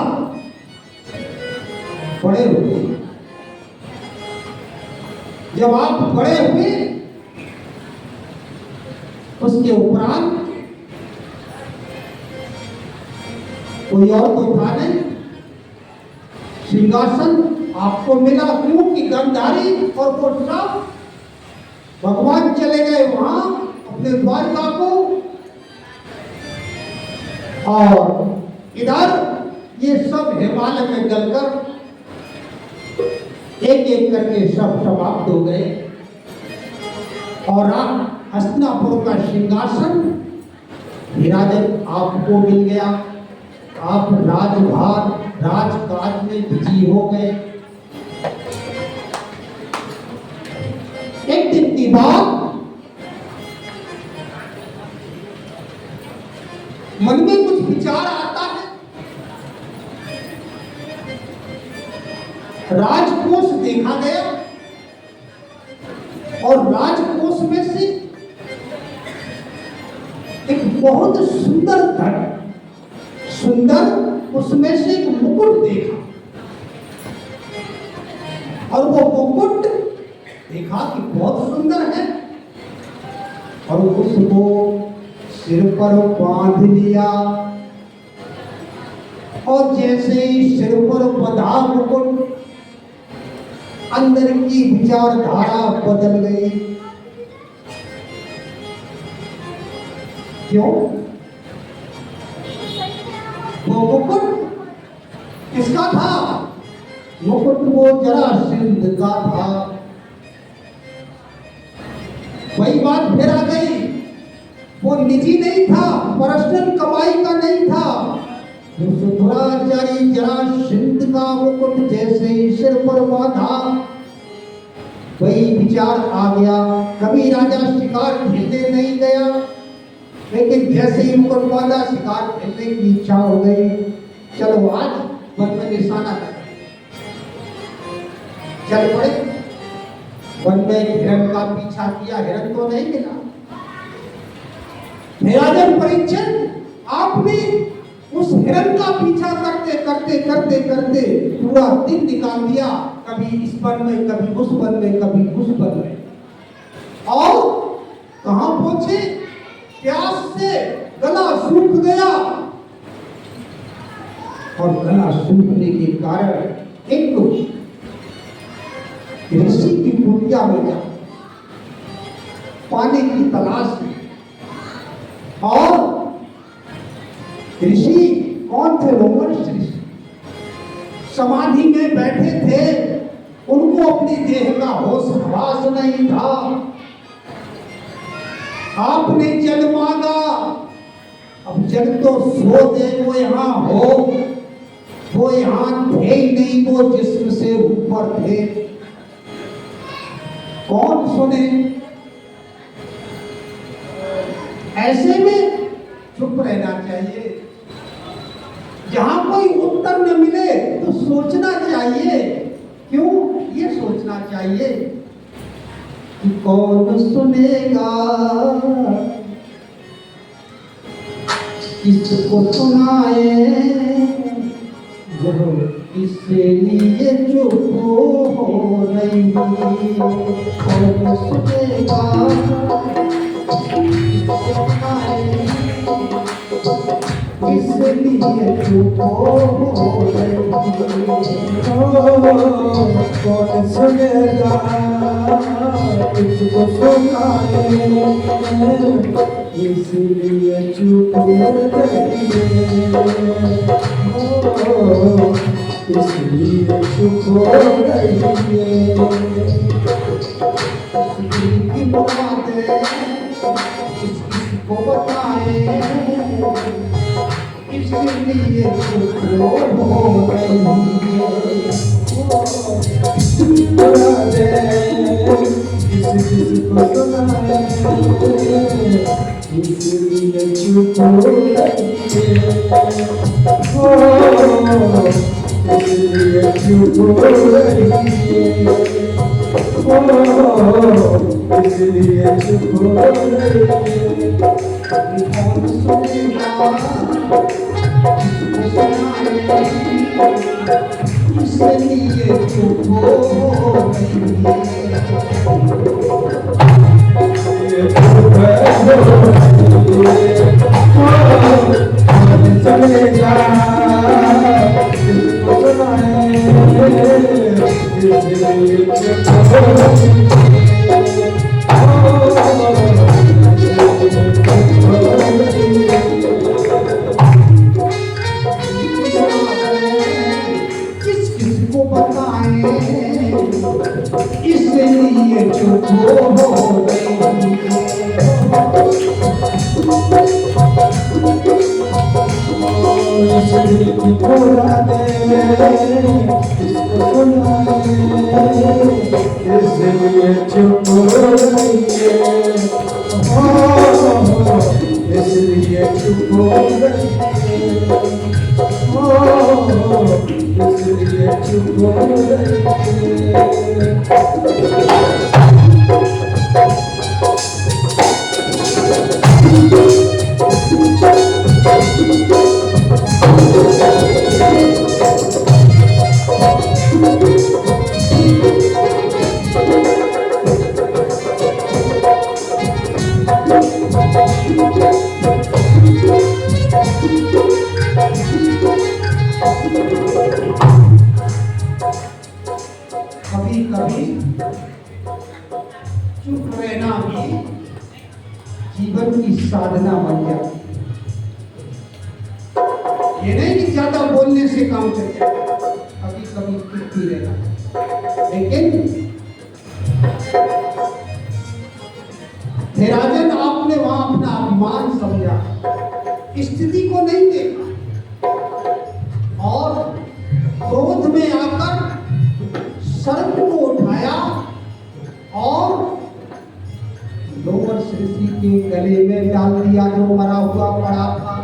बड़े हुए। जब आप बड़े हुए उसके उपरांत कोई और तो था नहीं, सिंहासन आपको मिला। क्योंकि गंधारी और वो सब भगवान चले गए वहां अपने द्वारका को, और इधर ये सब हिमालय में गलकर एक एक करके सब समाप्त हो गए। और हस्तिनापुर का सिंहासन विराजन आपको मिल गया। आप राजभार राजकाज में बिजी हो गए। एक दिन की बात, मन में कुछ विचार आता है। राजकोष देखा गया और राजकोष में से एक बहुत सुंदर धन, सुंदर उसमें से एक मुकुट देखा और वो मुकुट देखा कि बहुत सुंदर है और उसको सिर पर बांध लिया और जैसे ही सिर पर बंधा मुकुट, अंदर की विचारधारा बदल गई। क्यों? वो मुकुट किसका था? मुकुट वो जरासंध का था। वही बात फिर आ गई, वो निजी नहीं था, पर्सनल कमाई का नहीं था। दुराचारी जरासंध का मुकुट जैसे ही सिर पर बांधा, वही विचार आ गया। कभी राजा शिकार खेलने नहीं गया, लेकिन जैसे ही मुकुट बांधा शिकार खेलने की इच्छा हो गई। चलो आज मन में निशाना कर चल पड़े। वन में हिरण का पीछा किया, हिरण तो नहीं मिला। राजन परीक्षित, आपने उस हिरण का पीछा करते करते करते करते पूरा दिन निकाल दिया। कभी इस वन में, कभी उस वन में, कभी उस वन में, और कहां पहुंचे? प्यास से गला सूख गया और गला सूखने के कारण एक ऋषि की कुटिया में गया पानी की तलाश में। और ऋषि कौन थे? रोमर्ष ऋषि समाधि में बैठे थे। उनको अपनी देह का होश हवास नहीं था। आपने जल मांगा, अब जल तो सो दे, वो यहां हो, वो यहां थे ही नहीं, वो जिस्म से ऊपर थे। कौन सुने? ऐसे में चुप रहना चाहिए। जहां कोई उत्तर न मिले तो सोचना चाहिए। क्यों? ये सोचना चाहिए कि कौन सुनेगा, किसको सुनाए, जब इसलिए चुप हो रही, कौन सुनेगा, इसलिए चुप हो रही, कौन सुनेगा, किसको सुनाए, इसलिए चुप हो रही, इसलिए चुप हो रही की बातें किसको बताएं, इसलिए चुप हो रही है। किसको सुनाए, इसलिए चुप हो रही है, इसलिए चुप हो रही है, इसलिए चुप हो रही है। कौन सुनेगा, किसको सुनाए, इसलिए चुप हो रही किस किसको बताएं, इसलिए चुप हो गई। पूरा दे इसको सुना दे इसलिए चुप रही है इसलिए चुप रही इसलिए चुप रही कभी कभी चुप रहना भी जीवन की साधना बन जाती है। ये नहीं कि ज्यादा बोलने से काम चल जाए, कभी कभी चुप ही रहना। लेकिन हे राजन, आपने वहां अपना अपमान समझा, स्थिति को नहीं देखा और क्रोध में आकर सर्प को उठाया और लोमश ऋषि के गले में डाल दिया जो मरा हुआ पड़ा था।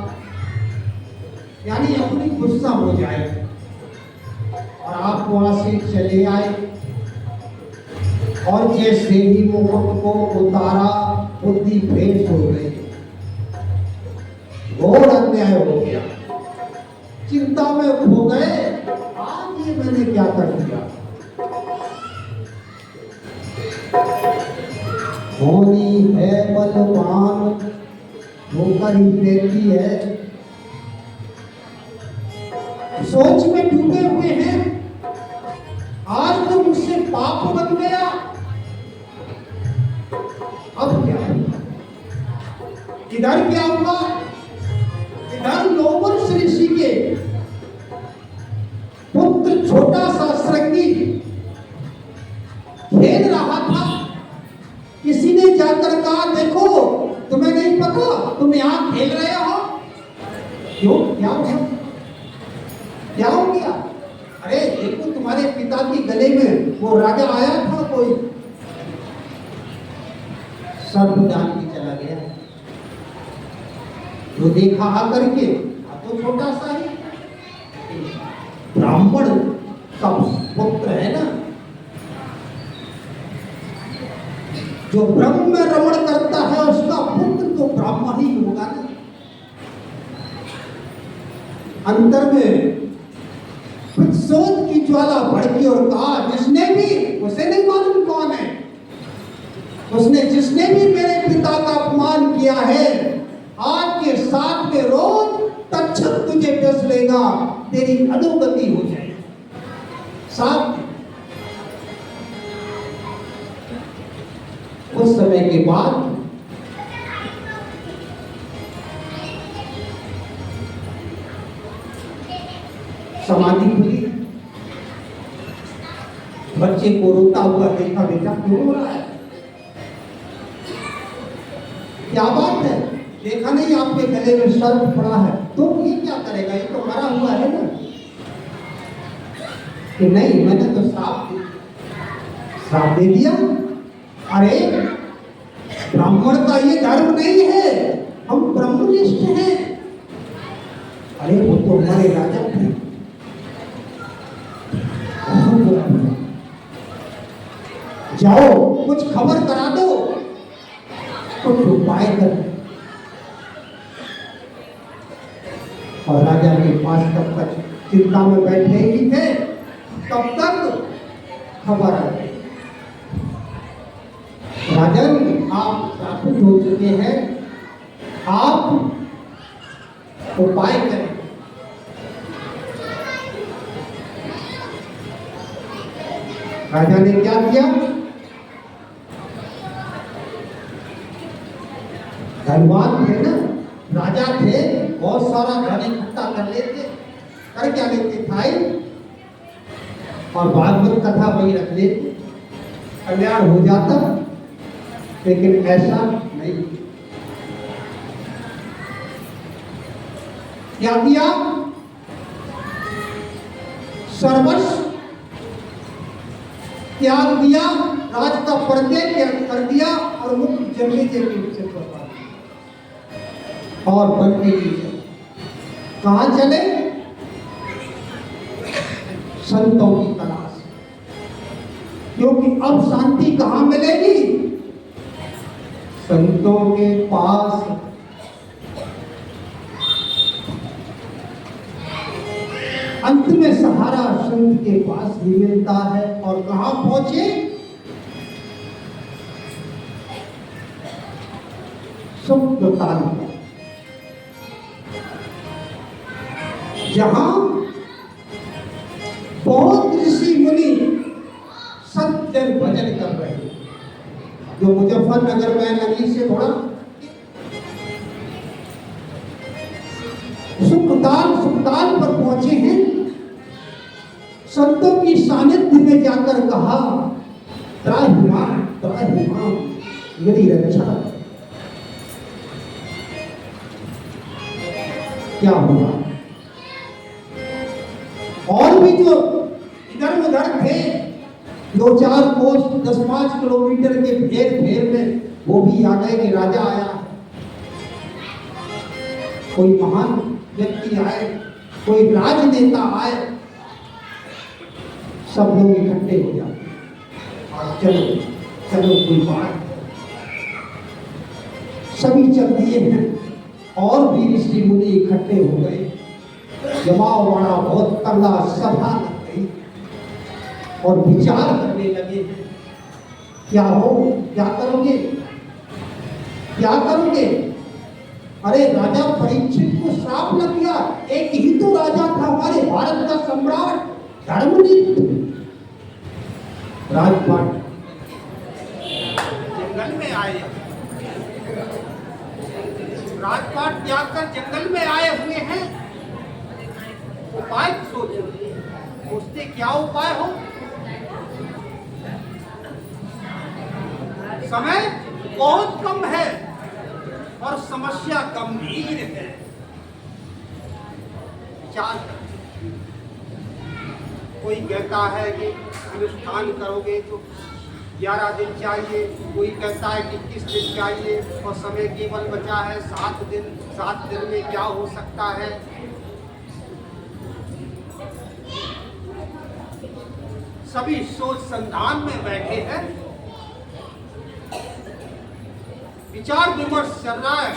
यानी अपनी गुस्सा हो जाए और आप वहां से चले आए और जैसे ही मुकुट को उतारा बुद्धि भ्रेष हो गई, घोर अन्याय हो गया, चिंता में खो गए। आज ये मैंने क्या कर दिया। होनी है बलवान होकर ही देती है, सोच में डूबे हुए हैं। आज तो मुझसे पाप बन गया, अब क्या होगा? इधर क्या हुआ? इधर लोमश ऋषि के पुत्र छोटा सा श्रृंगी खेल रहा था। किसी ने जाकर कहा, देखो तुम्हें नहीं पता तुम यहां खेल रहे हो। क्यों? क्या हुआ? क्या हो गया? अरे देखो तुम्हारे पिता के गले में वो राजा आया था, कोई सब जान के चला गया। जो देखा आकर के, तो छोटा सा ही ब्राह्मण का पुत्र है ना, जो ब्रह्म में रमण करता है उसका पुत्र तो ब्राह्मण ही होगा ना। अंतर में शोध की ज्वाला भड़की और कहा, जिसने भी, उसे नहीं मालूम कौन है, उसने जिसने भी मेरे पिता का अपमान किया है, आज के 7वें रोज तक्षक तुझे डस लेगा, तेरी अधोगति हो जाएगी। 7 उस समय के बाद समाधि खुली। बच्चे को रोता हुआ देखा, बेटा क्यों रो रहा है? क्या बात है? देखा नहीं आपके गले में सर्प पड़ा है, तो ये क्या करेगा, ये तो मरा हुआ है ना। कि नहीं, मैंने तो श्राप दे दिया। अरे ब्राह्मण का ये धर्म नहीं है, हम ब्रह्मनिष्ठ हैं। अरे वो तो हमारे राजा थे, जाओ कुछ खबर करा दो, कुछ उपाय कर। और राजा के पास तब तक चिंता में बैठे ही थे, तब तक खबर आ गई, राजन आप श्रापित हो चुके हैं, आप उपाय करें। राजा ने क्या किया? धनवान थे ना, राजा थे, बहुत सारा धन इकट्ठा कर लेते, कर क्या लेते, खाए और भागवत कथा वही रख लेते, कल्याण हो जाता। लेकिन ऐसा नहीं। क्या किया? सर्वस्व त्याग दिया, राज का परिचय कर दिया और मुक्त जन्मे के पीछे और बनने की कहां चले? संतों की तलाश। क्योंकि अब शांति कहां मिलेगी? संतों के पास। अंत में सहारा संत के पास ही मिलता है। और कहां पहुंचे? सुख ताल, जहां बहुत ऋषि मुनि सत्य भजन कर रहे हैं। जो मुजफ्फरनगर में नगरी से थोड़ा सुखताल पर पहुंचे हैं। संतों की सानिध्य में जाकर कहा, त्राहिमाम मेरी रक्षा। क्या हुआ? और भी जो इधर उधर थे, 2-4 कोस 10-5 किलोमीटर के फेर में वो भी आ गए कि राजा आया, कोई महान व्यक्ति आए, कोई राजनेता आए। सब लोग इकट्ठे हो जाते और चलो कोई बात। सभी चल दिए हैं और भी ऋषि मुनि इकट्ठे हो गए। जमावड़ा बहुत तगड़ा सभा लग गई और विचार करने लगे हैं, क्या हो, क्या करोगे, क्या करोगे? अरे राजा परीक्षित को श्राप लग गया। एक ही तो राजा था हमारे भारत का सम्राट धर्मनिष्ठ। राजपाट जंगल में आए, राजपाट त्याग कर जंगल में आए हुए हैं। उपाय सोचो, उससे क्या उपाय हो? समय बहुत कम है और समस्या गंभीर है। विचार करो। कोई कहता है कि अनुष्ठान करोगे तो 11 दिन चाहिए, कोई कहता है कि 21 दिन चाहिए और समय केवल बचा है 7 दिन। 7 दिन में क्या हो सकता है? सभी सोच संधान में बैठे हैं, विचार विमर्श चल रहा है।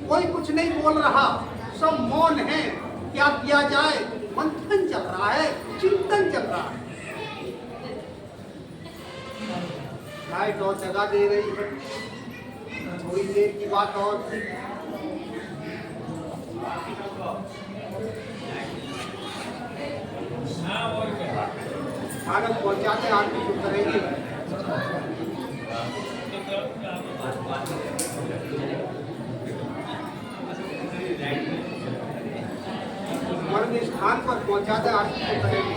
कोई कुछ नहीं बोल रहा, सब मौन है। क्या किया जाए? मंथन चल रहा है, चिंतन चल रहा है। लाइट और जगह दे रही है, थोड़ी देर की बात और थी। खाना पहुंचाते आदमी तो करेंगे। मर्म स्थान पर पहुंचाते आदमी तो करेंगे।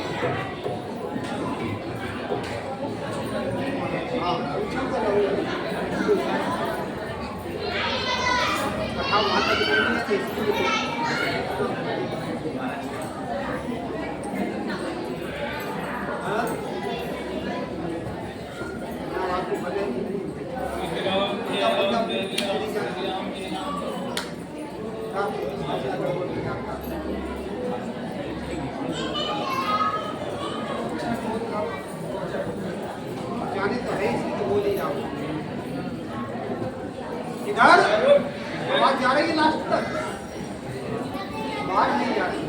कथा वहां तक जाने तो है, इसलिए बोल ही रहा हूँ। इधर आवाज जा रही है लास्ट तक, बाहर नहीं जा रही।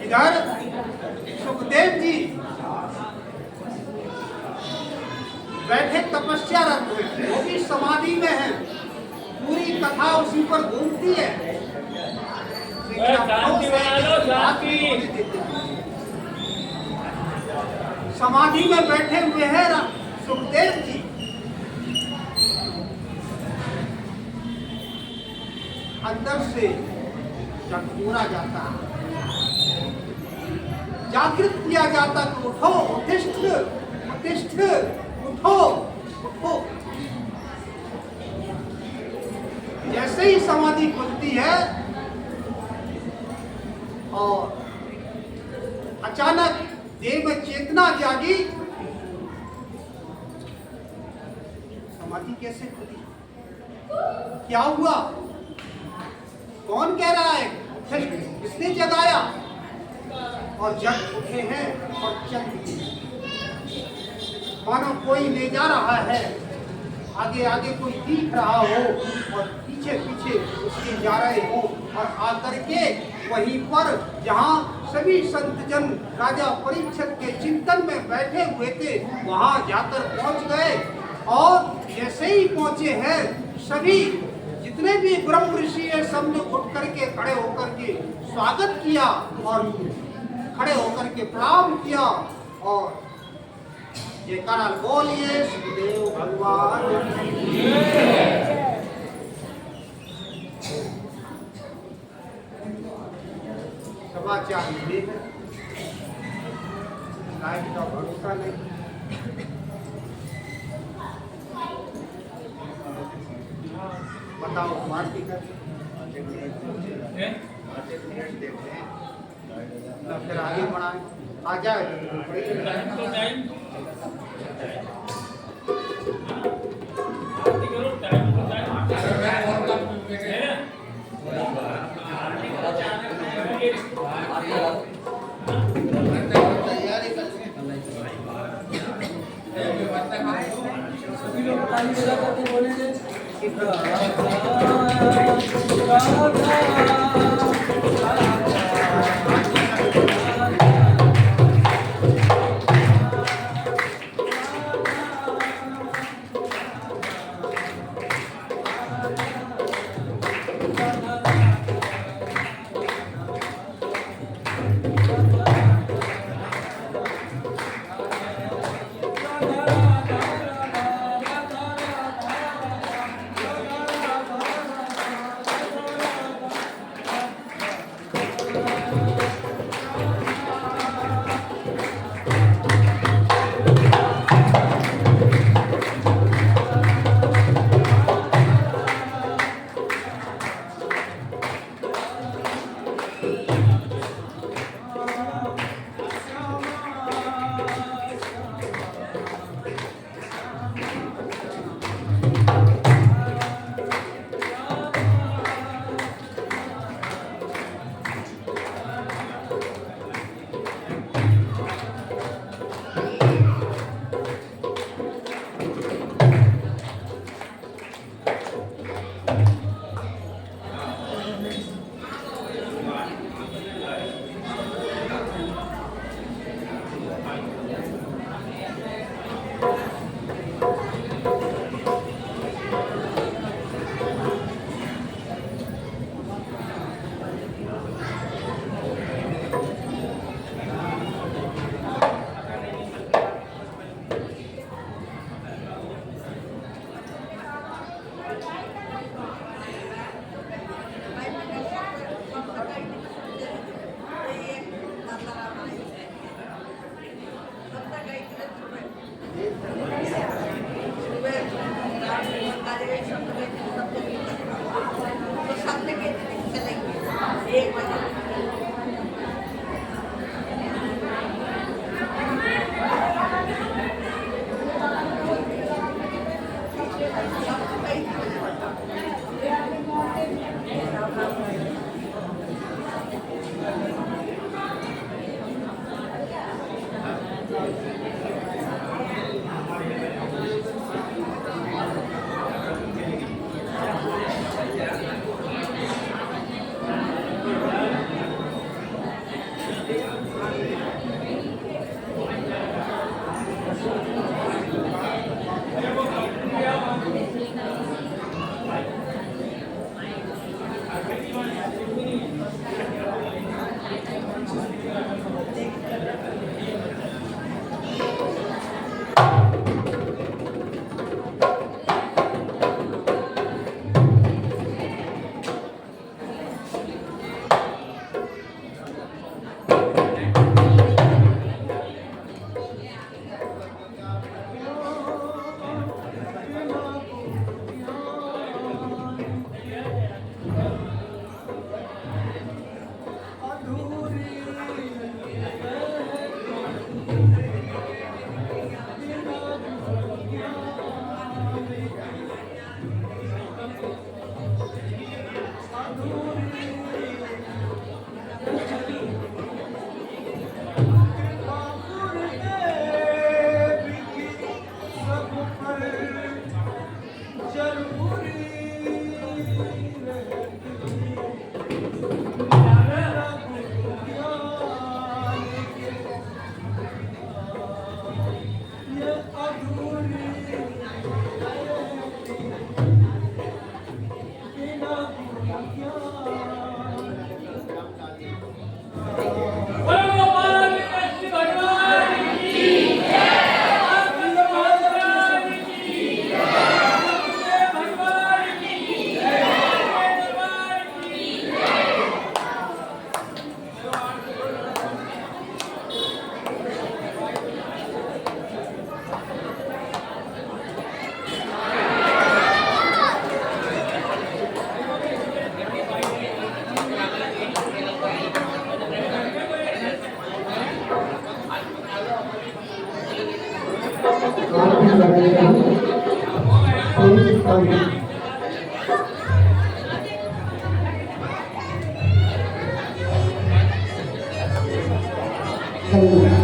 इधर सुखदेव जी बैठे तपस्यारत हुए, वो भी समाधि में है। पूरी कथा उसी पर घूमती है। समाधि में बैठे हुए हैं सुखदेव जी। अंदर से जब पूरा जाता, जागृत किया जाता कि उठो, उत्तिष्ठ, उत्तिष्ठ, उठो, उठो। जैसे ही समाधि खुलती है और अचानक देह में चेतना जागी। समाधि कैसे खुली, क्या हुआ, कौन कह रहा है, किसने जगाया? और जग उठे हैं और चल दिए, मानो कोई ले जा रहा है, आगे आगे कोई दिख रहा हो और पीछे पीछे उसके जा रहे हो, और आकर के वहीं पर जहाँ सभी संत जन राजा परीक्षित के चिंतन में बैठे हुए थे वहां जाकर पहुंच गए। और जैसे ही पहुंचे हैं सभी जितने भी ब्रह्म ऋषि है सबने उठ करके खड़े होकर के स्वागत किया और खड़े होकर के प्रणाम किया और ये कारण बोलिए सुखदेव भगवान। समाचार मिले हैं, लाइट का भरोसा नहीं, बताओ पार्टी कर फिर आगे बढ़ाए, आ जाए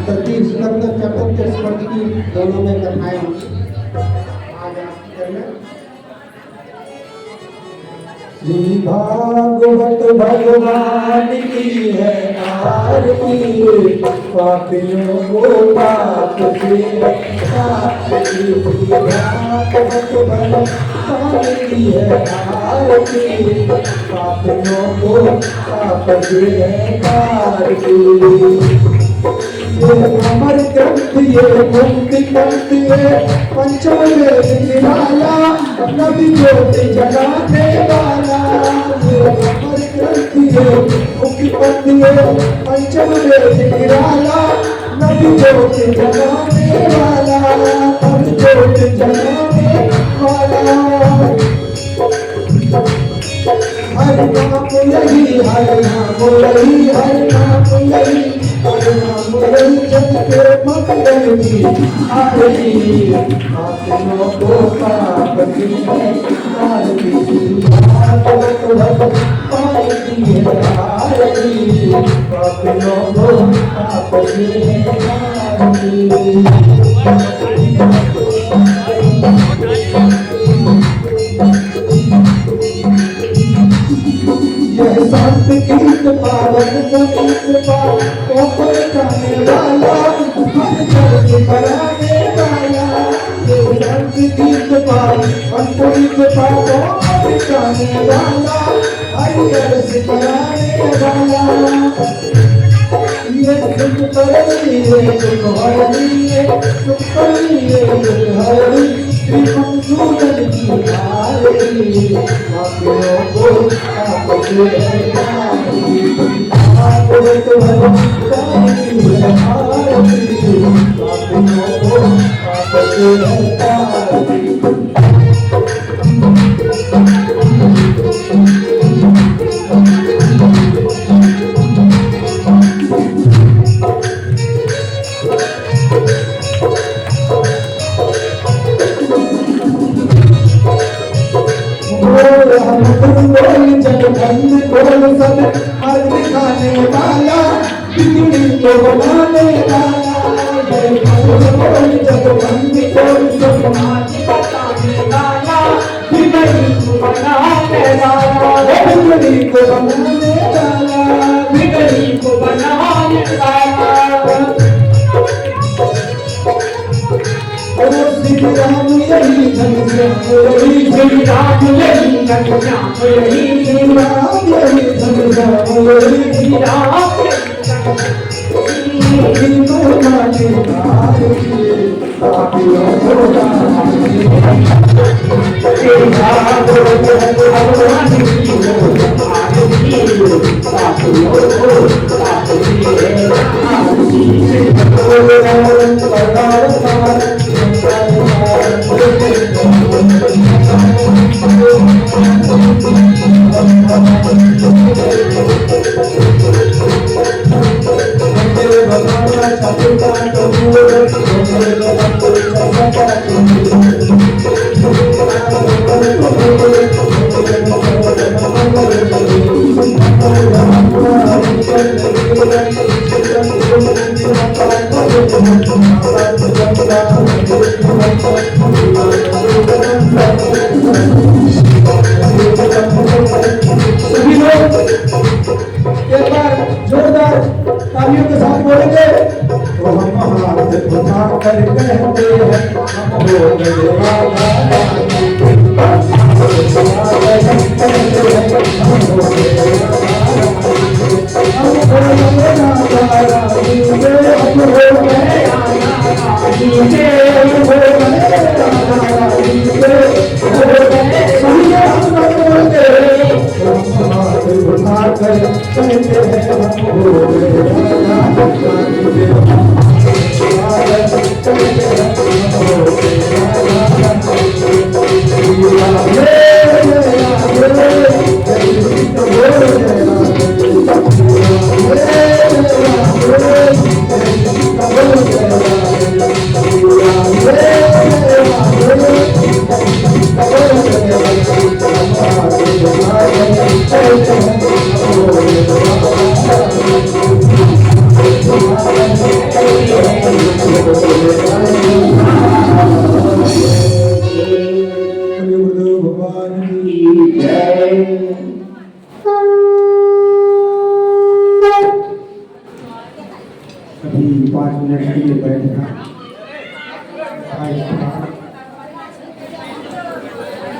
तृतीय स्कंद चतुर्थ स्कंद की दोनों में कथाएं होंगी। आज आपकी करना श्री भागवत भगवान की है आरती, पापियों को पाप से शांति। भागवत भगवान की है आरती, पापियों को पाप से शांति। ये अमर ग्रंथ ये मुक्ति ग्रंथ ये पंचम वेद निराला, नबी ज्योति जगाने वाला। ये अमर ग्रंथ ये मुक्ति ग्रंथ ये पंचम वेद निराला, नबी ज्योति जगाने वाला, नबी ज्योति जगाने वाला। हर नाम यही, हर नाम यही, हर नाम यही, हर नाम यही, जग के मंगल की आरती। पापियों को पाप की आरती, भागवत भगवान की है आरती, पापियों को पाप की आरती। यह संत गीत पावन गीत पावन गाने वाला, हर जग कराने वाला। यह संत गीत पावन गीत पावन गाने वाला, हर जग कराने वाला। ये सुख परली ये सुख हरी ये सुख परली ये सुख हरी, श्री मंजूर की आरती। पापियों को पाप से शांति, भागवत भगवान की है आरती, पापियों को पाप से शांति। जगबंद बोल सब हर दिखाने वाला, बिगड़ी को बनाने वाला। बोल जगबंद बोल सब आज बताने वाला, बिगड़ी को बनाने वाला, बिगड़ी को बनाने वाला, बिगड़ी को बनाने वाला। श्री राम यही घनश्याम यही, श्री राम यही घनश्याम यही, श्री राम यही घनश्याम यही, श्री राम यही पापियों को जोरदार तालियों के साथ बोलेंगे तो हम हाथ उठाकर कहते हैं, हम हो गए वाला। अभी 5 मिनट के लिए बैठना।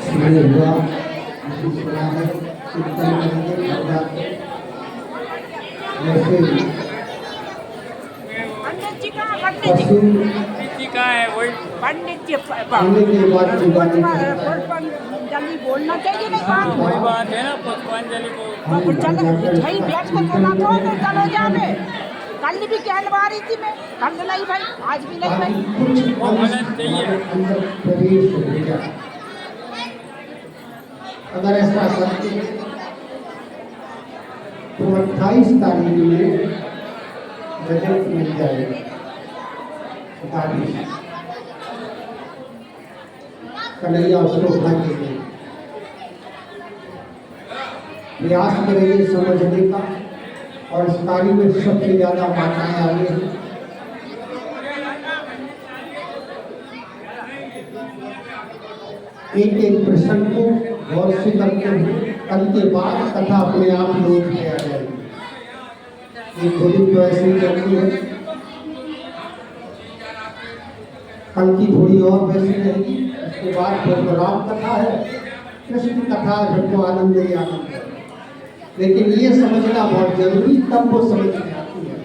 सुबह हुआ सुना है कीर्तन करेंगे घर जाके। वैसे पंडित जी का पशु है वही पंडित जी आने के बाद जुबानी जल्दी बोलना चाहिए नहीं बात वही बात है ना पुष्पांजलि को सही बैठ के करना तो चलो जाने कल भी कहने वाली थी मैं कल नहीं भाई आज भी नहीं भाई कुछ अंदर प्रवेश हो गया। अगर ऐसा करते तो 28 तारीख में बजट मिल जाएगा गाड़ी कन्हैया उसको उठा के लिए प्रयास करेंगे समझने का। और इस कार्य में सबसे ज्यादा माताएं आगे हैं। एक एक प्रश्न को गौर से करते हुए कल के बाद कथा अपने आप लोग किया जाएगी। एक थोड़ी तो ऐसे ही चलती है, कल की थोड़ी और वैसी रहेगी। उसके बाद फिर तो राम कथा है, कृष्ण कथा है, फिर तो आनंद ही आनंद है। लेकिन ये समझना बहुत जरूरी, तब वो समझ में आती है।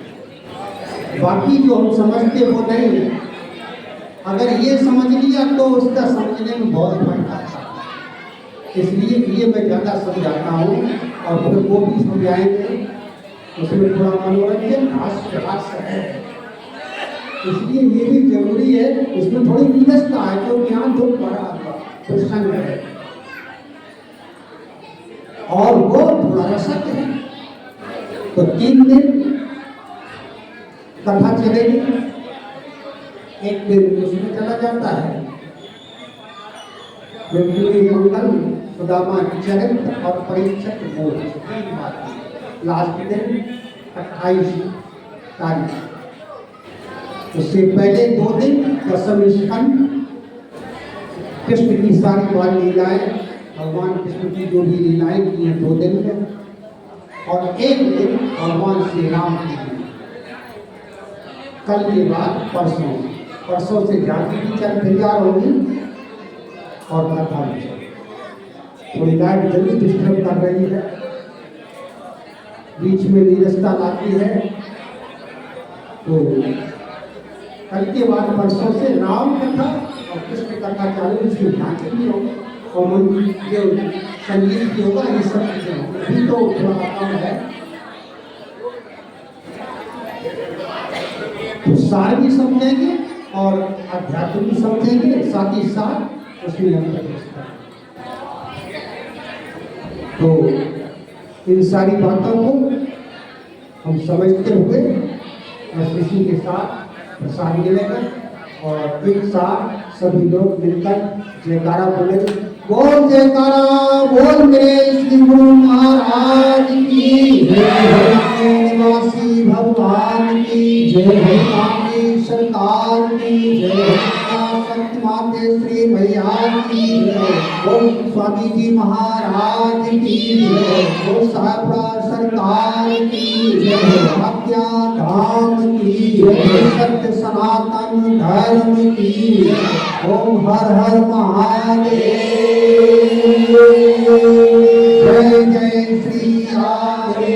बाकी जो हम समझते वो नहीं है। अगर ये समझ लिया तो उसका समझने में बहुत फायदा है। इसलिए ये मैं ज़्यादा समझाता हूँ और फिर वो भी समझाएंगे। उसमें थोड़ा मनोरंजन हास्य है, इसलिए ये भी जरूरी है। इसमें थोड़ी विवशता है तो ज्ञान तो बड़ा प्रसंग है और वो थोड़ा रसक है। तो 3 दिन कथा चलेगी, एक दिन उसमें चला जाता है मंगल, सुदामा चरित्र और परीक्षक बोध। लास्ट दिन 28 तारीख। उससे पहले 2 दिन दशम स्कंद, कृष्ण की सारी बाल लीलाएं, भगवान कृष्ण की जो भी लीलाएं की हैं 2 दिन में, और 1 दिन भगवान श्री राम की। कल के बाद परसों से जाति की चल तैयार होगी और कथा भी। थोड़ी लाइट जल्दी डिस्टर्ब कर रही है, बीच में नीरसता लाती है। तो कल के बाद परसों से राम कथा और कृष्ण कथा चालू, इसमें ध्यान भी होगा और जो संगीत भी होगा, ये सब चीजें होंगी। अभी तो थोड़ा कम है, तो सार भी समझेंगे और अध्यात्म भी समझेंगे, साथ ही साथ उसमें हम प्रवेश करेंगे। तो इन सारी बातों को हम समझते हुए और इसी के साथ प्रसाद मिलेगा और एक साथ सभी लोग मिलकर जयकारा बोले। बोल जयकारा, बोल मेरे श्री गुरु महाराज की जय, निवासी भगवान की जय, की सरकार की जय, संत माते श्री मैया की जय, बोल स्वामी जी महाराज की जय, बोल साहबरा सरकार की जय, हत्या धाम की जय, सत्य सनातन धर्म की जय। ओम हर हर महादेव, जय जय श्री राधे।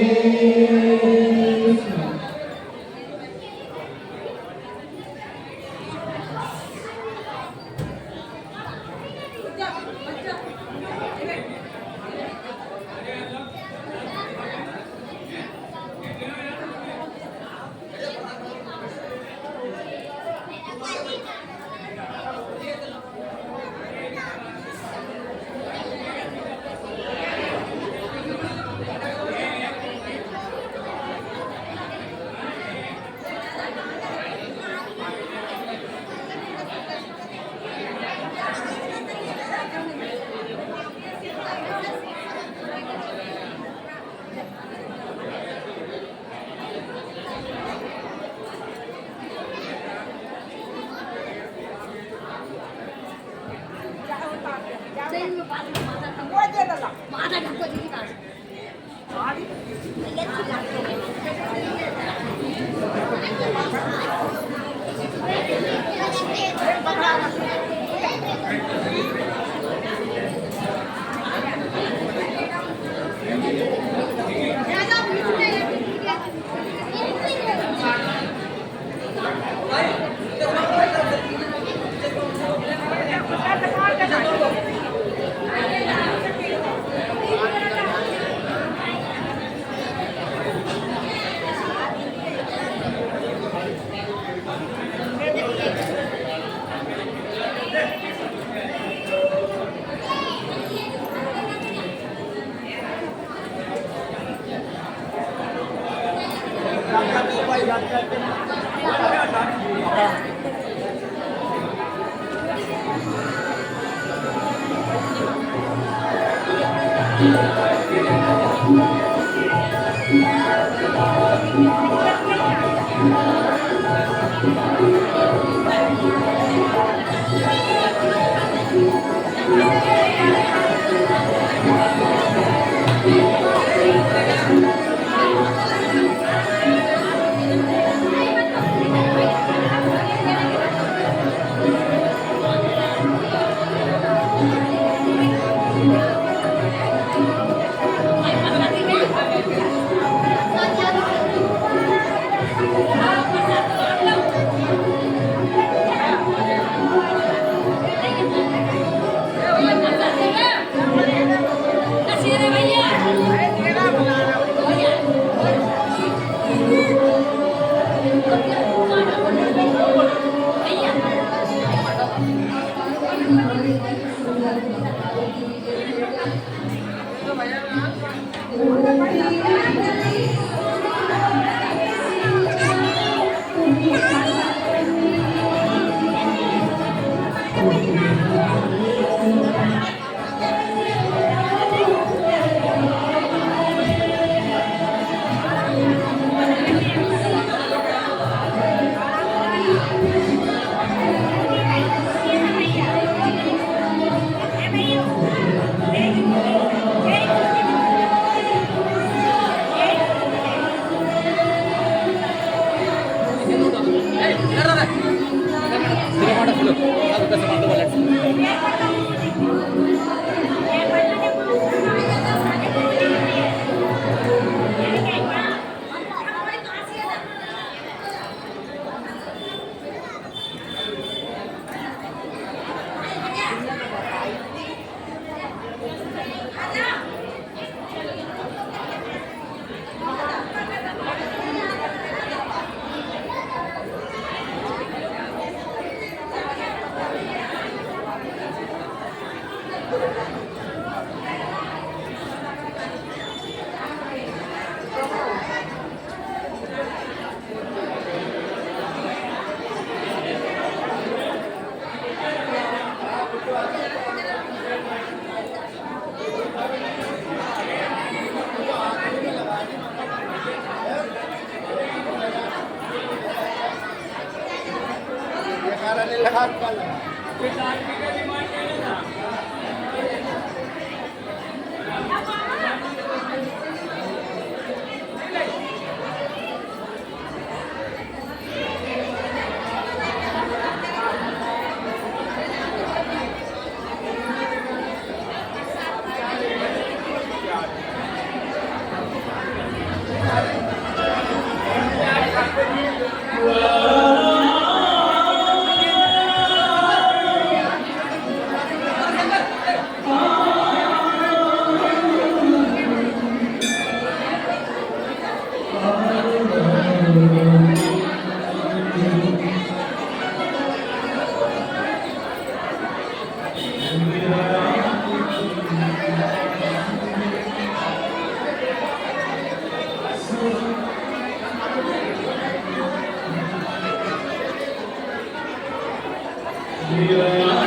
Yeah.